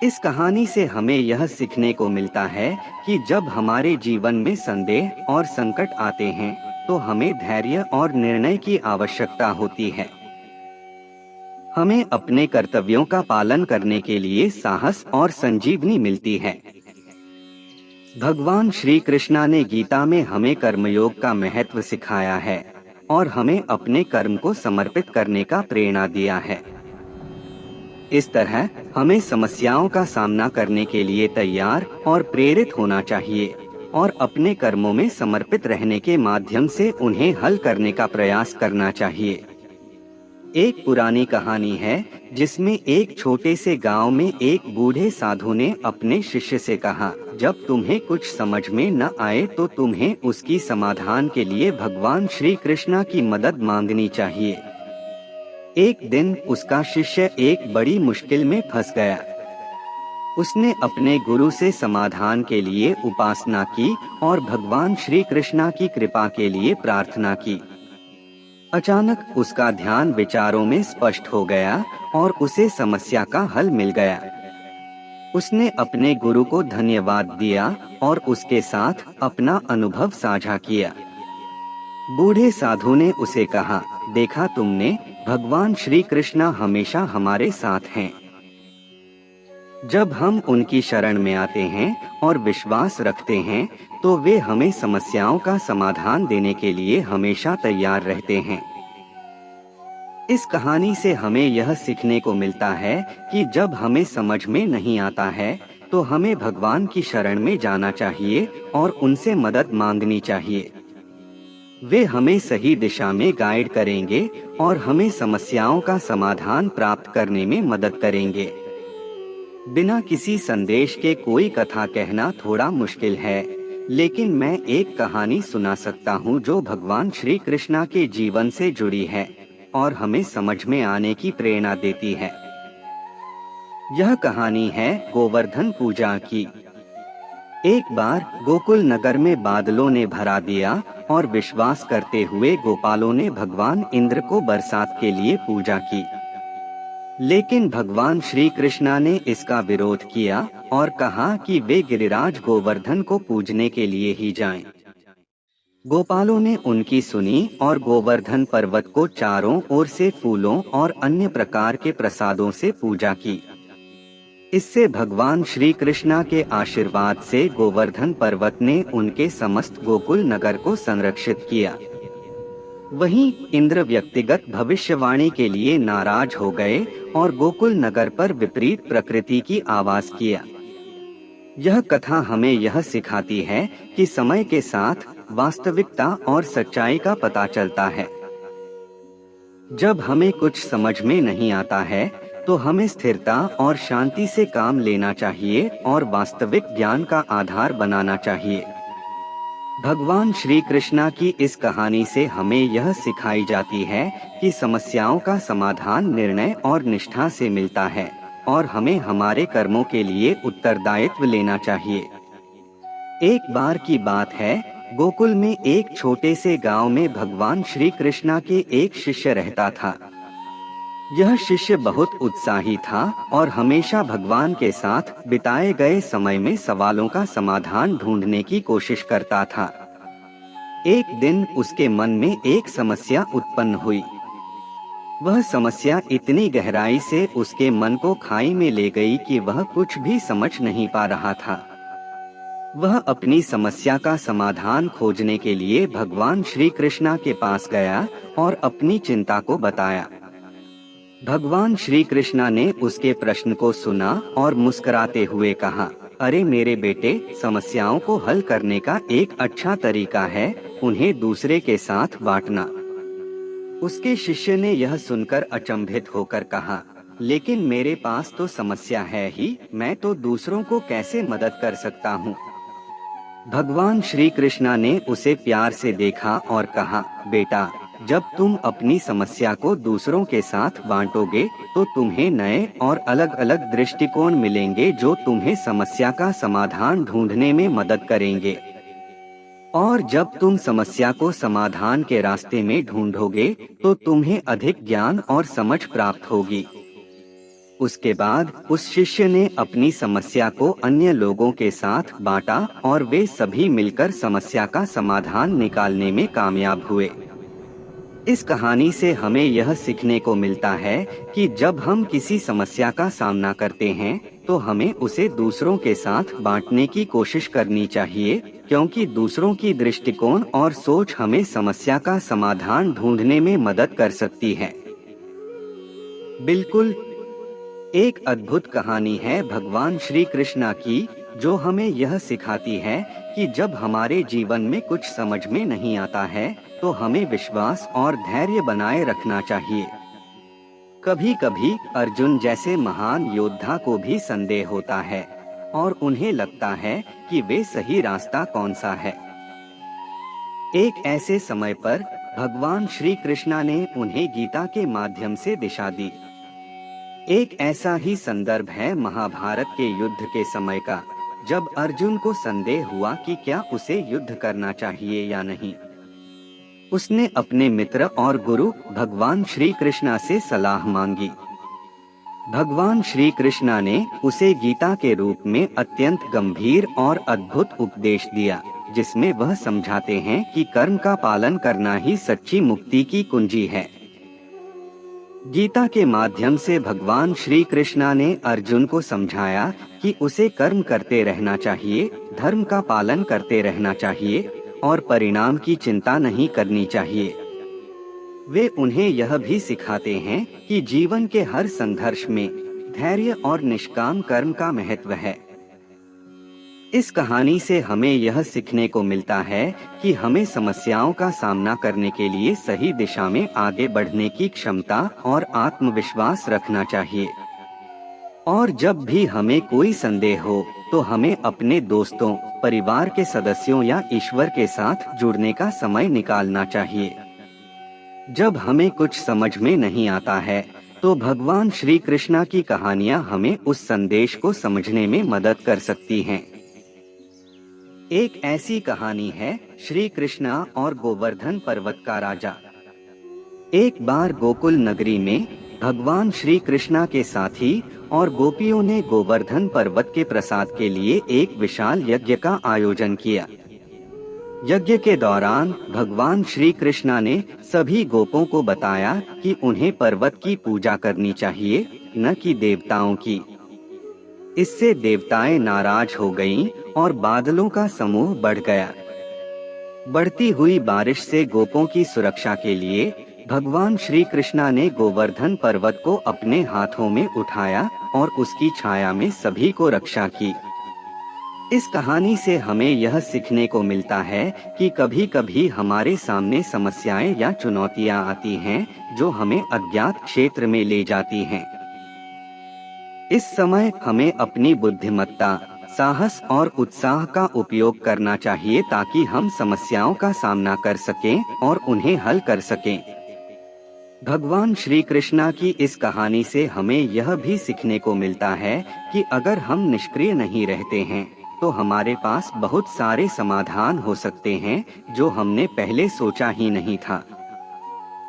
इस कहानी से हमें यह सीखने को मिलता है कि जब हमारे जीवन में संदेह और संकट आते हैं, तो हमें धैर्य और निर्णय की आवश्यकता होती है। हमें अपने कर्तव्यों का पालन करने के लिए साहस और संजीवनी मिलती है। भगवान श्री कृष्णा ने गीता में हमें कर्मयोग का महत्व सिखाया है और हमें अपने कर्म को समर्पित करने का प्रेरणा दिया है। इस तरह हमें समस्याओं का सामना करने के लिए तैयार और प्रेरित होना चाहिए और अपने कर्मों में समर्पित रहने के माध्यम से उन्हें हल करने का प्रयास करना चाहिए। एक पुरानी कहानी है जिसमें एक छोटे से गांव में एक बूढ़े साधु ने अपने शिष्य से कहा, जब तुम्हें कुछ समझ में न आए तो तुम्हें उसकी समाधान के लिए भगवान श्री कृष्णा की मदद मांगनी चाहिए। एक दिन उसका शिष्य एक बड़ी मुश्किल में फंस गया। उसने अपने गुरु से समाधान के लिए उपासना की और भगवान श्री कृष्णा की कृपा के लिए प्रार्थना की। अचानक उसका ध्यान विचारों में स्पष्ट हो गया और उसे समस्या का हल मिल गया। उसने अपने गुरु को धन्यवाद दिया और उसके साथ अपना अनुभव साझा किया। बूढ़े साधु ने उसे कहा, देखा तुमने, भगवान श्री कृष्णा हमेशा हमारे साथ हैं। जब हम उनकी शरण में आते हैं और विश्वास रखते हैं, तो वे हमें समस्याओं का समाधान देने के लिए हमेशा तैयार रहते हैं। इस कहानी से हमें यह सीखने को मिलता है कि जब हमें समझ में नहीं आता है, तो हमें भगवान की शरण में जाना चाहिए और उनसे मदद मांगनी चाहिए। वे हमें सही दिशा में गाइड करेंगे और हमें समस्याओं का समाधान प्राप्त करने में मदद करेंगे। बिना किसी संदेश के कोई कथा कहना थोड़ा मुश्किल है, लेकिन मैं एक कहानी सुना सकता हूँ जो भगवान श्री कृष्णा के जीवन से जुड़ी है और हमें समझ में आने की प्रेरणा देती है। यह कहानी है गोवर्धन पूजा की। एक बार गोकुल नगर में बादलों ने भरा दिया और विश्वास करते हुए गोपालों ने भगवान इंद्र को बरसात के लिए पूजा की। लेकिन भगवान श्री कृष्णा ने इसका विरोध किया और कहा कि वे गिरिराज गोवर्धन को पूजने के लिए ही जाएं। गोपालों ने उनकी सुनी और गोवर्धन पर्वत को चारों ओर से फूलों और अन्य प्रकार के प्रसादों से पूजा की। इससे भगवान श्री कृष्णा के आशीर्वाद से गोवर्धन पर्वत ने उनके समस्त गोकुल नगर को संरक्षित किया। वहीं इंद्र व्यक्तिगत भविष्यवाणी के लिए नाराज हो गए और गोकुल नगर पर विपरीत प्रकृति की आवाज किया। यह कथा हमें यह सिखाती है कि समय के साथ वास्तविकता और सच्चाई का पता चलता है। जब हमें कुछ समझ में नहीं आता है तो हमें स्थिरता और शांति से काम लेना चाहिए और वास्तविक ज्ञान का आधार बनाना चाहिए। भगवान श्री कृष्णा की इस कहानी से हमें यह सिखाई जाती है कि समस्याओं का समाधान निर्णय और निष्ठा से मिलता है और हमें हमारे कर्मों के लिए उत्तरदायित्व लेना चाहिए। एक बार की बात है, गोकुल में एक छोटे से गांव में भगवान श्री कृष्णा के एक शिष्य रहता था। यह शिष्य बहुत उत्साही था और हमेशा भगवान के साथ बिताए गए समय में सवालों का समाधान ढूंढने की कोशिश करता था। एक दिन उसके मन में एक समस्या उत्पन्न हुई। वह समस्या इतनी गहराई से उसके मन को खाई में ले गई कि वह कुछ भी समझ नहीं पा रहा था। वह अपनी समस्या का समाधान खोजने के लिए भगवान श्री कृष्णा के पास गया और अपनी चिंता को बताया। भगवान श्री कृष्णा ने उसके प्रश्न को सुना और मुस्कुराते हुए कहा, अरे मेरे बेटे, समस्याओं को हल करने का एक अच्छा तरीका है उन्हें दूसरे के साथ बांटना। उसके शिष्य ने यह सुनकर अचंभित होकर कहा, लेकिन मेरे पास तो समस्या है ही, मैं तो दूसरों को कैसे मदद कर सकता हूँ। भगवान श्री कृष्णा ने उसे प्यार से देखा और कहा, बेटा, जब तुम अपनी समस्या को दूसरों के साथ बांटोगे तो तुम्हें नए और अलग अलग दृष्टिकोण मिलेंगे जो तुम्हें समस्या का समाधान ढूंढने में मदद करेंगे। और जब तुम समस्या को समाधान के रास्ते में ढूंढोगे तो तुम्हें अधिक ज्ञान और समझ प्राप्त होगी। उसके बाद उस शिष्य ने अपनी समस्या को अन्य लोगों के साथ बांटा और वे सभी मिलकर समस्या का समाधान निकालने में कामयाब हुए। इस कहानी से हमें यह सीखने को मिलता है कि जब हम किसी समस्या का सामना करते हैं तो हमें उसे दूसरों के साथ बांटने की कोशिश करनी चाहिए, क्योंकि दूसरों की दृष्टिकोण और सोच हमें समस्या का समाधान ढूंढने में मदद कर सकती है। बिल्कुल, एक अद्भुत कहानी है भगवान श्री कृष्णा की, जो हमें यह सिखाती है कि जब हमारे जीवन में कुछ समझ में नहीं आता है तो हमें विश्वास और धैर्य बनाए रखना चाहिए। कभी कभी अर्जुन जैसे महान योद्धा को भी संदेह होता है और उन्हें लगता है कि वे सही रास्ता कौन सा है। एक ऐसे समय पर भगवान श्री कृष्णा ने उन्हें गीता के माध्यम से दिशा दी। एक ऐसा ही संदर्भ है महाभारत के युद्ध के समय का, जब अर्जुन को संदेह हुआ कि क्या उसे युद्ध करना चाहिए या नहीं। उसने अपने मित्र और गुरु भगवान श्री कृष्णा से सलाह मांगी। भगवान श्री कृष्णा ने उसे गीता के रूप में अत्यंत गंभीर और अद्भुत उपदेश दिया, जिसमें वह समझाते हैं कि कर्म का पालन करना ही सच्ची मुक्ति की कुंजी है। गीता के माध्यम से भगवान श्री कृष्णा ने अर्जुन को समझाया कि उसे कर्म करते रहना चाहिए, धर्म का पालन करते रहना चाहिए और परिणाम की चिंता नहीं करनी चाहिए। वे उन्हें यह भी सिखाते हैं कि जीवन के हर संघर्ष में धैर्य और निष्काम कर्म का महत्व है। इस कहानी से हमें यह सीखने को मिलता है कि हमें समस्याओं का सामना करने के लिए सही दिशा में आगे बढ़ने की क्षमता और आत्मविश्वास रखना चाहिए। और जब भी हमें कोई संदेह हो तो हमें अपने दोस्तों, परिवार के सदस्यों या ईश्वर के साथ जुड़ने का समय निकालना चाहिए। जब हमें कुछ समझ में नहीं आता है तो भगवान श्री कृष्णा की कहानियां हमें उस संदेश को समझने में मदद कर सकती हैं। एक ऐसी कहानी है श्री कृष्णा और गोवर्धन पर्वत का राजा। एक बार गोकुल नगरी में भगवान श्री कृष्णा के साथी और गोपियों ने गोवर्धन पर्वत के प्रसाद के लिए एक विशाल यज्ञ का आयोजन किया। यज्ञ के दौरान भगवान श्री कृष्णा ने सभी गोपों को बताया कि उन्हें पर्वत की पूजा करनी चाहिए, न कि देवताओं की। इससे देवताएं नाराज हो गईं और बादलों का समूह बढ़ गया। बढ़ती हुई बारिश से गोपों की सुरक्षा के लिए भगवान श्री कृष्णा ने गोवर्धन पर्वत को अपने हाथों में उठाया और उसकी छाया में सभी को रक्षा की। इस कहानी से हमें यह सीखने को मिलता है कि कभी कभी हमारे सामने समस्याएं या चुनौतियां आती हैं, जो हमें अज्ञात क्षेत्र में ले जाती हैं। इस समय हमें अपनी बुद्धिमत्ता, साहस और उत्साह का उपयोग करना चाहिए ताकि हम समस्याओं का सामना कर सकें और उन्हें हल कर सकें। भगवान श्री कृष्णा की इस कहानी से हमें यह भी सीखने को मिलता है कि अगर हम निष्क्रिय नहीं रहते हैं, तो हमारे पास बहुत सारे समाधान हो सकते हैं जो हमने पहले सोचा ही नहीं था।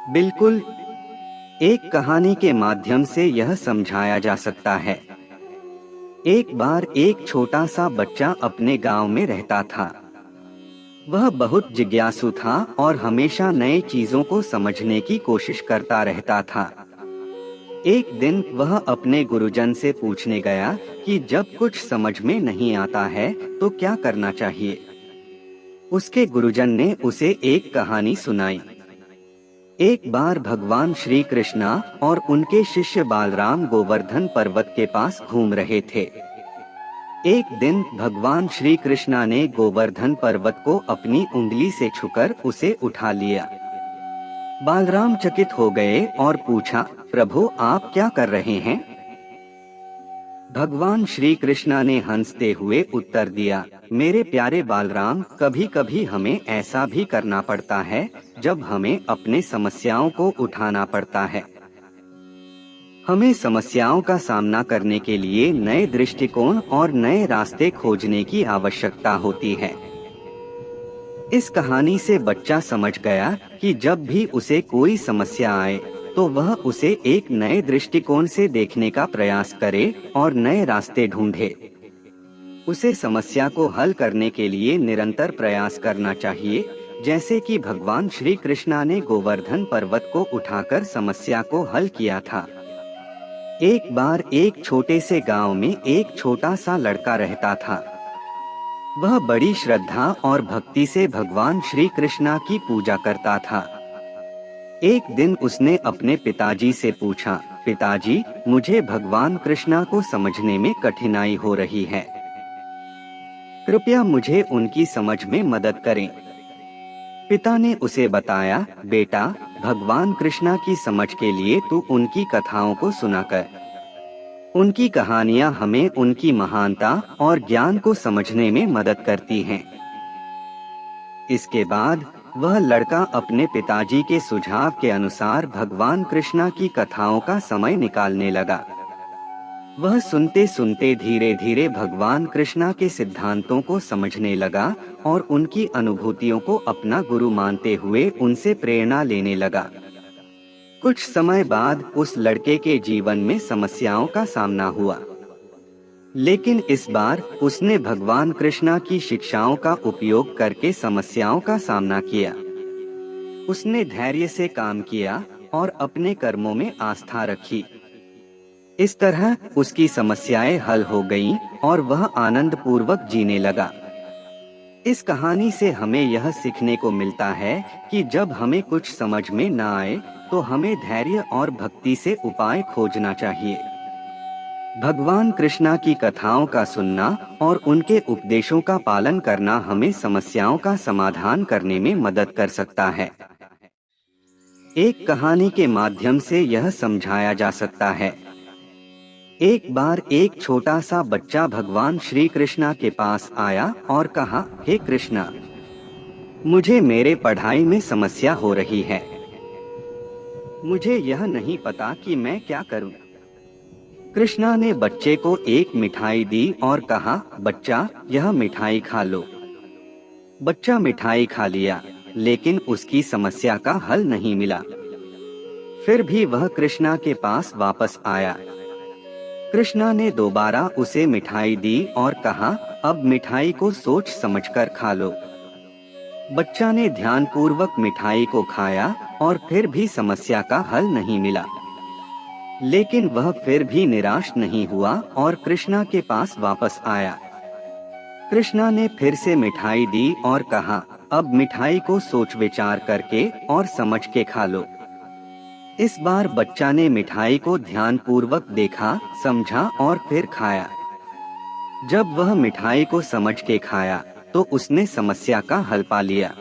बिल्कुल, एक कहानी के माध्यम से यह समझाया जा सकता है। एक बार एक छोटा सा बच्चा अपने गांव में रहता था। वह बहुत जिज्ञासु था और हमेशा नए चीजों को समझने की कोशिश करता रहता था। एक दिन वह अपने गुरुजन से पूछने गया कि जब कुछ समझ में नहीं आता है तो क्या करना चाहिए। उसके गुरुजन ने उसे एक कहानी सुनाई। एक बार भगवान श्री कृष्णा और उनके शिष्य बालराम गोवर्धन पर्वत के पास घूम रहे थे। एक दिन भगवान श्री कृष्णा ने गोवर्धन पर्वत को अपनी उंगली से छूकर उसे उठा लिया। बालराम चकित हो गए और पूछा, प्रभु आप क्या कर रहे हैं? भगवान श्री कृष्णा ने हंसते हुए उत्तर दिया, मेरे प्यारे बालराम, कभी कभी हमें ऐसा भी करना पड़ता है जब हमें अपने समस्याओं को उठाना पड़ता है। हमें समस्याओं का सामना करने के लिए नए दृष्टिकोण और नए रास्ते खोजने की आवश्यकता होती है। इस कहानी से बच्चा समझ गया कि जब भी उसे कोई समस्या आए तो वह उसे एक नए दृष्टिकोण से देखने का प्रयास करे और नए रास्ते ढूंढे। उसे समस्या को हल करने के लिए निरंतर प्रयास करना चाहिए, जैसे कि भगवान श्री कृष्णा ने गोवर्धन पर्वत को उठाकर समस्या को हल किया था। एक बार एक छोटे से गांव में एक छोटा सा लड़का रहता था। वह बड़ी श्रद्धा और भक्ति से भगवान श्री कृष्णा की पूजा करता था। एक दिन उसने अपने पिताजी से पूछा, पिताजी, मुझे भगवान कृष्णा को समझने में कठिनाई हो रही है। कृपया मुझे उनकी समझ में मदद करें। पिता ने उसे बताया, बेटा, भगवान कृष्णा की समझ के लिए तू उनकी कथाओं को सुना कर। उनकी कहानियां हमें उनकी महानता और ज्ञान को समझने में मदद करती हैं। इसके बाद वह लड़का अपने पिताजी के सुझाव के अनुसार भगवान कृष्णा की कथाओं का समय निकालने लगा। वह सुनते सुनते धीरे धीरे भगवान कृष्णा के सिद्धांतों को समझने लगा और उनकी अनुभूतियों को अपना गुरु मानते हुए उनसे प्रेरणा लेने लगा। कुछ समय बाद उस लड़के के जीवन में समस्याओं का सामना हुआ, लेकिन इस बार उसने भगवान कृष्णा की शिक्षाओं का उपयोग करके समस्याओं का सामना किया। उसने धैर्य से काम किया और अपने कर्मों में आस्था रखी। इस तरह उसकी समस्याएं हल हो गईं और वह आनंद पूर्वक जीने लगा। इस कहानी से हमें यह सीखने को मिलता है कि जब हमें कुछ समझ में न आए तो हमें धैर्य और भक्ति से उपाय खोजना चाहिए। भगवान कृष्णा की कथाओं का सुनना और उनके उपदेशों का पालन करना हमें समस्याओं का समाधान करने में मदद कर सकता है। एक कहानी के माध्यम से यह समझाया जा सकता है। एक बार एक छोटा सा बच्चा भगवान श्री कृष्णा के पास आया और कहा, हे कृष्णा, मुझे मेरे पढ़ाई में समस्या हो रही है। मुझे यह नहीं पता कि मैं क्या करूं। कृष्णा ने बच्चे को एक मिठाई दी और कहा, बच्चा, यह मिठाई खा लो। बच्चा मिठाई खा लिया, लेकिन उसकी समस्या का हल नहीं मिला। फिर भी वह कृष्णा के पास वापस आया। कृष्णा ने दोबारा उसे मिठाई दी और कहा, अब मिठाई को सोच समझकर खा लो। बच्चा ने ध्यानपूर्वक मिठाई को खाया और फिर भी समस्या का हल नहीं मिला। लेकिन वह फिर भी निराश नहीं हुआ और कृष्णा के पास वापस आया। कृष्णा ने फिर से मिठाई दी और कहा, अब मिठाई को सोच विचार करके और समझ के खा लो। इस बार बच्चा ने मिठाई को ध्यानपूर्वक देखा, समझा और फिर खाया। जब वह मिठाई को समझ के खाया तो उसने समस्या का हल पा लिया।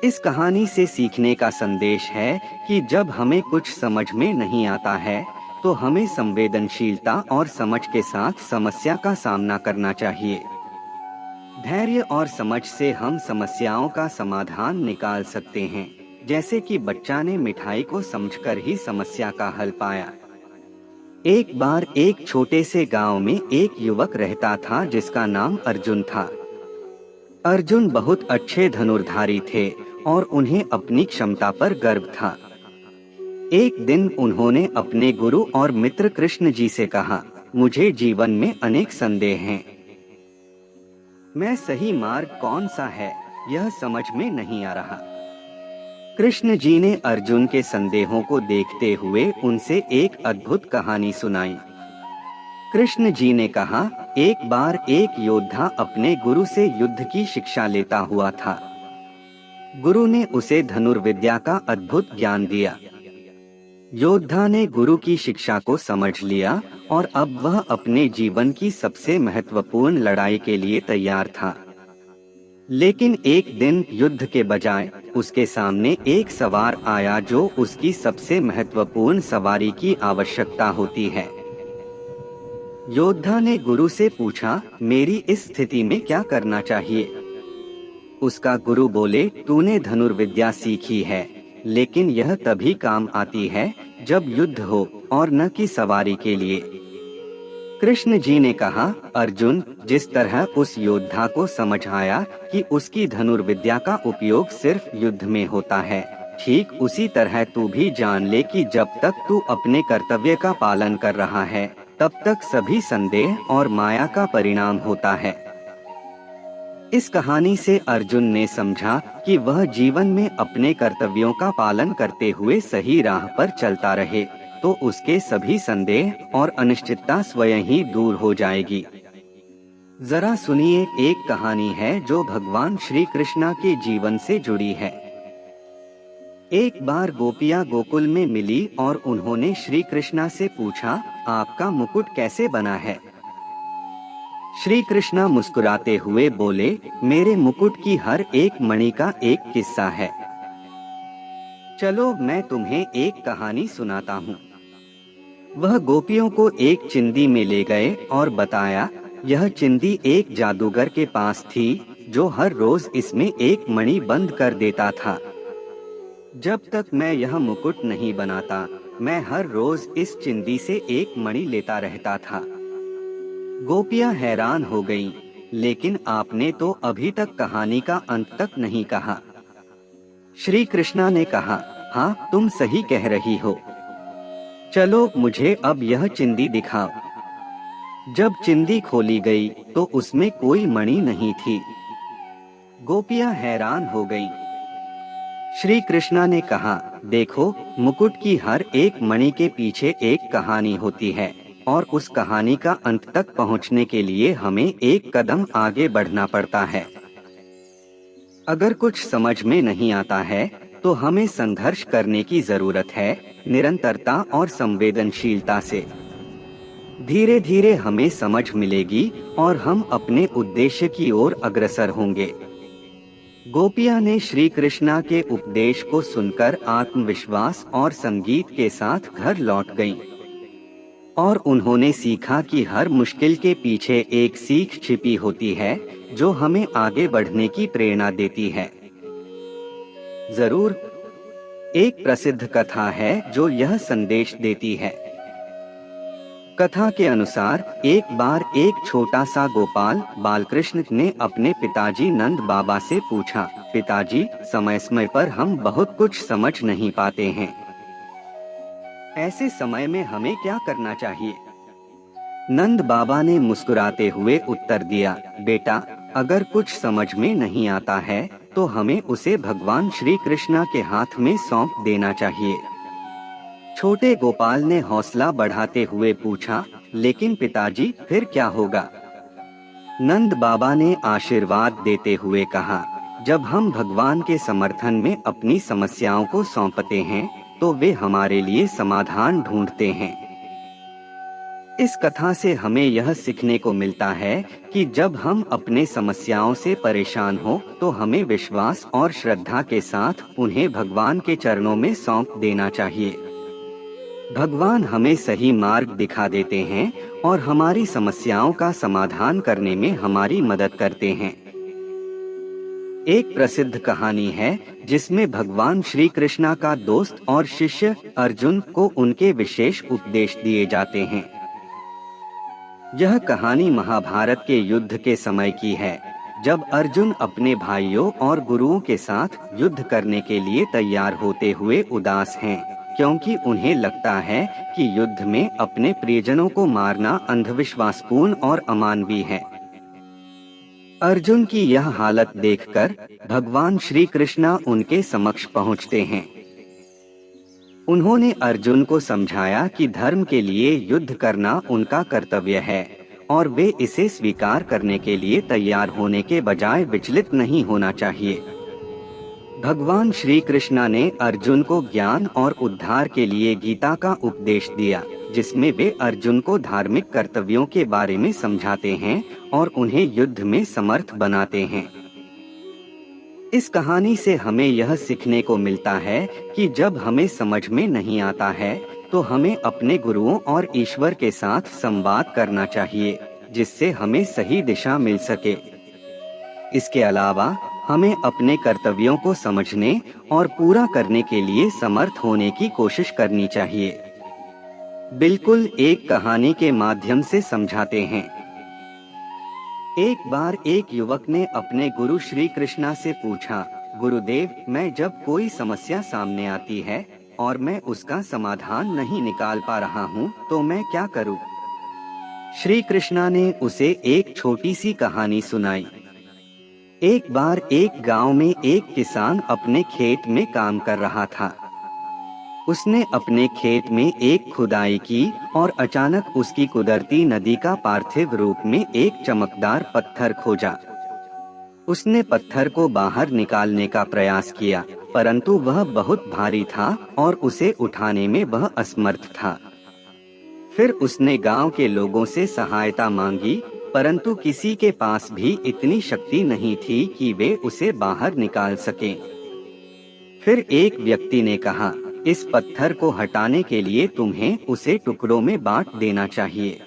इस कहानी से सीखने का संदेश है कि जब हमें कुछ समझ में नहीं आता है तो हमें संवेदनशीलता और समझ के साथ समस्या का सामना करना चाहिए। धैर्य और समझ से हम समस्याओं का समाधान निकाल सकते हैं, जैसे कि बच्चा ने मिठाई को समझकर ही समस्या का हल पाया। एक बार एक छोटे से गांव में एक युवक रहता था जिसका नाम अर्जुन था। अर्जुन बहुत अच्छे धनुर्धारी थे और उन्हें अपनी क्षमता पर गर्व था। एक दिन उन्होंने अपने गुरु और मित्र कृष्ण जी से कहा, मुझे जीवन में अनेक संदेह हैं। मैं सही मार्ग कौन सा है यह समझ में नहीं आ रहा। कृष्ण जी ने अर्जुन के संदेहों को देखते हुए उनसे एक अद्भुत कहानी सुनाई। कृष्ण जी ने कहा, एक बार एक योद्धा अपने गुरु से युद्ध की शिक्षा लेता हुआ था। गुरु ने उसे धनुर्विद्या का अद्भुत ज्ञान दिया। योद्धा ने गुरु की शिक्षा को समझ लिया और अब वह अपने जीवन की सबसे महत्वपूर्ण लड़ाई के लिए तैयार था। लेकिन एक दिन युद्ध के बजाय उसके सामने एक सवार आया जो उसकी सबसे महत्वपूर्ण सवारी की आवश्यकता होती है। योद्धा ने गुरु से पूछा, मेरी इस स्थिति में क्या करना चाहिए? उसका गुरु बोले, तूने धनुर्विद्या सीखी है, लेकिन यह तभी काम आती है जब युद्ध हो और न कि सवारी के लिए। कृष्ण जी ने कहा, अर्जुन, जिस तरह उस योद्धा को समझ आया कि उसकी धनुर्विद्या का उपयोग सिर्फ युद्ध में होता है, ठीक उसी तरह तू भी जान ले कि जब तक तू अपने कर्तव्य का पालन कर रहा है तब तक सभी संदेह और माया का परिणाम होता है। इस कहानी से अर्जुन ने समझा कि वह जीवन में अपने कर्तव्यों का पालन करते हुए सही राह पर चलता रहे तो उसके सभी संदेह और अनिश्चितता स्वयं ही दूर हो जाएगी। जरा सुनिए, एक कहानी है जो भगवान श्री कृष्णा के जीवन से जुड़ी है। एक बार गोपियां गोकुल में मिली और उन्होंने श्री कृष्णा से पूछा, आपका मुकुट कैसे बना है? श्री कृष्णा मुस्कुराते हुए बोले, मेरे मुकुट की हर एक मणि का एक किस्सा है। चलो मैं तुम्हें एक कहानी सुनाता हूँ। वह गोपियों को एक चिंदी में ले गए और बताया, यह चिंदी एक जादूगर के पास थी जो हर रोज इसमें एक मणि बंद कर देता था। जब तक मैं यह मुकुट नहीं बनाता, मैं हर रोज इस चिंदी से एक मणि लेता रहता था। गोपियां हैरान हो गईं, लेकिन आपने तो अभी तक कहानी का अंत तक नहीं कहा। श्री कृष्णा ने कहा, हाँ, तुम सही कह रही हो। चलो मुझे अब यह चिंदी दिखाओ। जब चिंदी खोली गई तो उसमें कोई मणि नहीं थी। गोपियां हैरान हो गईं। श्री कृष्णा ने कहा, देखो, मुकुट की हर एक मणि के पीछे एक कहानी होती है और उस कहानी का अंत तक पहुंचने के लिए हमें एक कदम आगे बढ़ना पड़ता है। अगर कुछ समझ में नहीं आता है तो हमें संघर्ष करने की जरूरत है, निरंतरता और संवेदनशीलता से। धीरे धीरे हमें समझ मिलेगी और हम अपने उद्देश्य की ओर अग्रसर होंगे। गोपियां ने श्री कृष्णा के उपदेश को सुनकर आत्मविश्वास और संगीत के साथ घर लौट गईं। और उन्होंने सीखा कि हर मुश्किल के पीछे एक सीख छिपी होती है जो हमें आगे बढ़ने की प्रेरणा देती है। जरूर, एक प्रसिद्ध कथा है जो यह संदेश देती है। कथा के अनुसार एक बार एक छोटा सा गोपाल बालकृष्ण ने अपने पिताजी नंद बाबा से पूछा, पिताजी, समय समय पर हम बहुत कुछ समझ नहीं पाते हैं। ऐसे समय में हमें क्या करना चाहिए? नंद बाबा ने मुस्कुराते हुए उत्तर दिया, बेटा, अगर कुछ समझ में नहीं आता है तो हमें उसे भगवान श्री कृष्णा के हाथ में सौंप देना चाहिए। छोटे गोपाल ने हौसला बढ़ाते हुए पूछा, लेकिन पिताजी, फिर क्या होगा? नंद बाबा ने आशीर्वाद देते हुए कहा, जब हम भगवान के समर्थन में अपनी समस्याओं को सौंपते हैं तो वे हमारे लिए समाधान ढूंढते हैं। इस कथा से हमें यह सीखने को मिलता है कि जब हम अपने समस्याओं से परेशान हो तो हमें विश्वास और श्रद्धा के साथ उन्हें भगवान के चरणों में सौंप देना चाहिए। भगवान हमें सही मार्ग दिखा देते हैं और हमारी समस्याओं का समाधान करने में हमारी मदद करते हैं। एक प्रसिद्ध कहानी है जिसमें भगवान श्री कृष्णा का दोस्त और शिष्य अर्जुन को उनके विशेष उपदेश दिए जाते हैं। यह कहानी महाभारत के युद्ध के समय की है, जब अर्जुन अपने भाइयों और गुरुओं के साथ युद्ध करने के लिए तैयार होते हुए उदास हैं, क्योंकि उन्हें लगता है कि युद्ध में अपने प्रियजनों को मारना अंधविश्वासपूर्ण और अमानवीय है। अर्जुन की यह हालत देखकर भगवान श्री कृष्णा उनके समक्ष पहुंचते हैं। उन्होंने अर्जुन को समझाया कि धर्म के लिए युद्ध करना उनका कर्तव्य है और वे इसे स्वीकार करने के लिए तैयार होने के बजाय विचलित नहीं होना चाहिए। भगवान श्री कृष्णा ने अर्जुन को ज्ञान और उद्धार के लिए गीता का उपदेश दिया, जिसमें वे अर्जुन को धार्मिक कर्तव्यों के बारे में समझाते हैं और उन्हें युद्ध में समर्थ बनाते हैं। इस कहानी से हमें यह सीखने को मिलता है कि जब हमें समझ में नहीं आता है तो हमें अपने गुरुओं और ईश्वर के साथ संवाद करना चाहिए, जिससे हमें सही दिशा मिल सके। इसके अलावा हमें अपने कर्तव्यों को समझने और पूरा करने के लिए समर्थ होने की कोशिश करनी चाहिए। बिल्कुल एक कहानी के माध्यम से समझाते हैं। एक बार एक युवक ने अपने गुरु श्री कृष्णा से पूछा, गुरुदेव, मैं जब कोई समस्या सामने आती है और मैं उसका समाधान नहीं निकाल पा रहा हूँ तो मैं क्या करूँ? श्री कृष्णा ने उसे एक छोटी सी कहानी सुनाई। एक बार एक गांव में एक किसान अपने खेत में काम कर रहा था। उसने अपने खेत में एक खुदाई की और अचानक उसकी कुदरती नदी का पार्थिव रूप में एक चमकदार पत्थर खोजा। उसने पत्थर को बाहर निकालने का प्रयास किया, परंतु वह बहुत भारी था और उसे उठाने में वह असमर्थ था। फिर उसने गांव के लोगों से सहायता मांगी, परंतु किसी के पास भी इतनी शक्ति नहीं थी कि वे उसे बाहर निकाल सकें। फिर एक व्यक्ति ने कहा, इस पत्थर को हटाने के लिए तुम्हें उसे टुकड़ों में बांट देना चाहिए।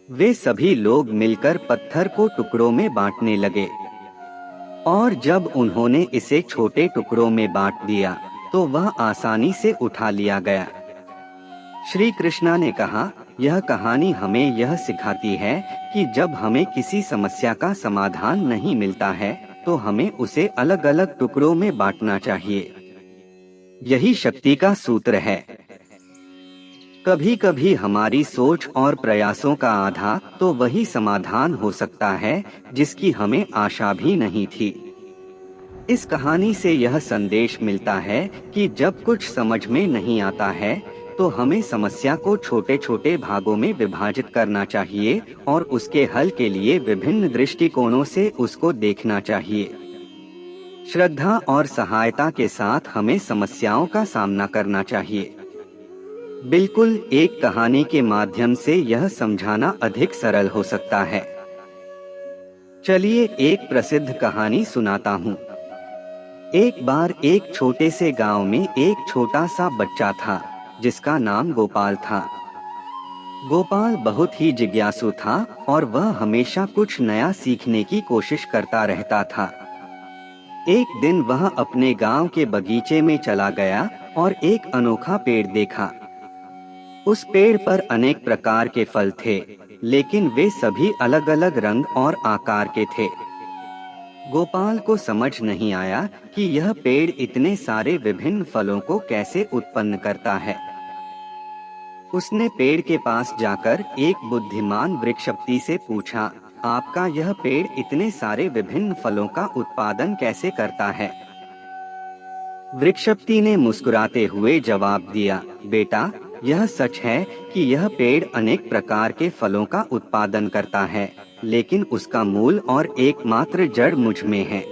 वे सभी लोग मिलकर पत्थर को टुकड़ों में बांटने लगे और जब उन्होंने इसे छोटे टुकड़ों में बांट दिया तो वह आसानी से उठा लिया गया। श्री कृष्णा ने कहा, यह कहानी हमें यह सिखाती है कि जब हमें किसी समस्या का समाधान नहीं मिलता है तो हमें उसे अलग अलग टुकड़ों में बांटना चाहिए। यही शक्ति का सूत्र है। कभी कभी हमारी सोच और प्रयासों का आधा तो वही समाधान हो सकता है जिसकी हमें आशा भी नहीं थी। इस कहानी से यह संदेश मिलता है कि जब कुछ समझ में नहीं आता है तो हमें समस्या को छोटे छोटे भागों में विभाजित करना चाहिए और उसके हल के लिए विभिन्न दृष्टिकोणों से उसको देखना चाहिए। श्रद्धा और सहायता के साथ हमें समस्याओं का सामना करना चाहिए। बिल्कुल एक कहानी के माध्यम से यह समझाना अधिक सरल हो सकता है। चलिए एक प्रसिद्ध कहानी सुनाता हूँ। एक बार एक छोटे से गांव में एक छोटा सा बच्चा था जिसका नाम गोपाल था। गोपाल बहुत ही जिज्ञासु था और वह हमेशा कुछ नया सीखने की कोशिश करता रहता था। एक दिन वह अपने गांव के बगीचे में चला गया और एक अनोखा पेड़ देखा। उस पेड़ पर अनेक प्रकार के फल थे, लेकिन वे सभी अलग अलग रंग और आकार के थे। गोपाल को समझ नहीं आया कि यह पेड़ इतने सारे विभिन्न फलों को कैसे उत्पन्न करता है। उसने पेड़ के पास जाकर एक बुद्धिमान वृक्षपति से पूछा, आपका यह पेड़ इतने सारे विभिन्न फलों का उत्पादन कैसे करता है? वृक्षपति ने मुस्कुराते हुए जवाब दिया, बेटा, यह सच है कि यह पेड़ अनेक प्रकार के फलों का उत्पादन करता है, लेकिन उसका मूल और एकमात्र जड़ मुझ में है।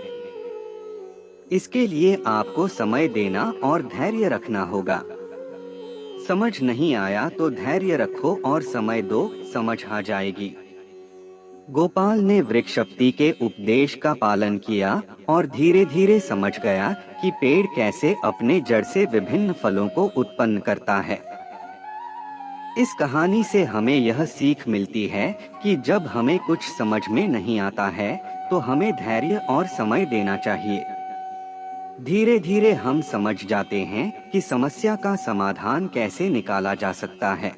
इसके लिए आपको समय देना और धैर्य रखना होगा। समझ नहीं आया तो धैर्य रखो और समय दो, समझ आ जाएगी। गोपाल ने वृक्षपति के उपदेश का पालन किया और धीरे धीरे समझ गया कि पेड़ कैसे अपने जड़ से विभिन्न फलों को उत्पन्न करता है। इस कहानी से हमें यह सीख मिलती है कि जब हमें कुछ समझ में नहीं आता है तो हमें धैर्य और समय देना चाहिए। धीरे धीरे हम समझ जाते हैं कि समस्या का समाधान कैसे निकाला जा सकता है।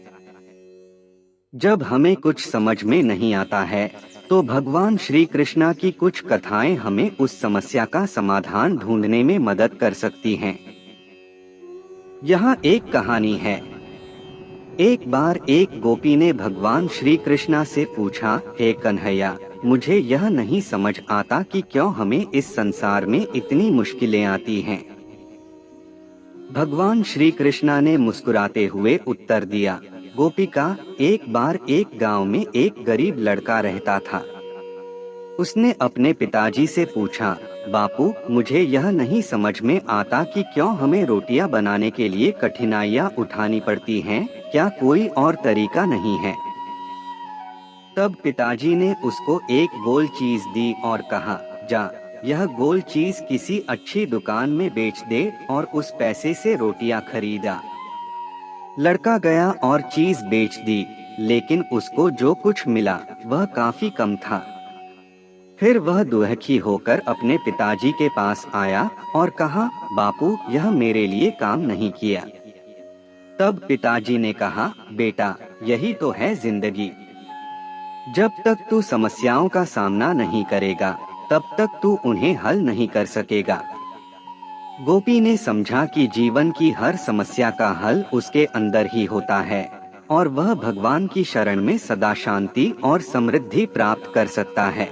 जब हमें कुछ समझ में नहीं आता है तो भगवान श्री कृष्णा की कुछ कथाएं हमें उस समस्या का समाधान ढूंढने में मदद कर सकती हैं। यहाँ एक कहानी है। एक बार एक गोपी ने भगवान श्री कृष्णा से पूछा, हे कन्हैया, मुझे यह नहीं समझ आता कि क्यों हमें इस संसार में इतनी मुश्किलें आती हैं। भगवान श्री कृष्णा ने मुस्कुराते हुए उत्तर दिया, गोपिका, एक बार एक गांव में एक गरीब लड़का रहता था। उसने अपने पिताजी से पूछा, बापू, मुझे यह नहीं समझ में आता कि क्यों हमें रोटियां बनाने के लिए कठिनाइयां उठानी पड़ती हैं, क्या कोई और तरीका नहीं है? तब पिताजी ने उसको एक गोल चीज दी और कहा, जा, यह गोल चीज किसी अच्छी दुकान में बेच दे और उस पैसे से रोटियां खरीदा। लड़का गया और चीज बेच दी, लेकिन उसको जो कुछ मिला वह काफी कम था। फिर वह दुखी होकर अपने पिताजी के पास आया और कहा, बापू, यह मेरे लिए काम नहीं किया। तब पिताजी ने कहा, बेटा, यही तो है जिंदगी। जब तक तू समस्याओं का सामना नहीं करेगा, तब तक तू उन्हें हल नहीं कर सकेगा। गोपी ने समझा कि जीवन की हर समस्या का हल उसके अंदर ही होता है और वह भगवान की शरण में सदा शांति और समृद्धि प्राप्त कर सकता है।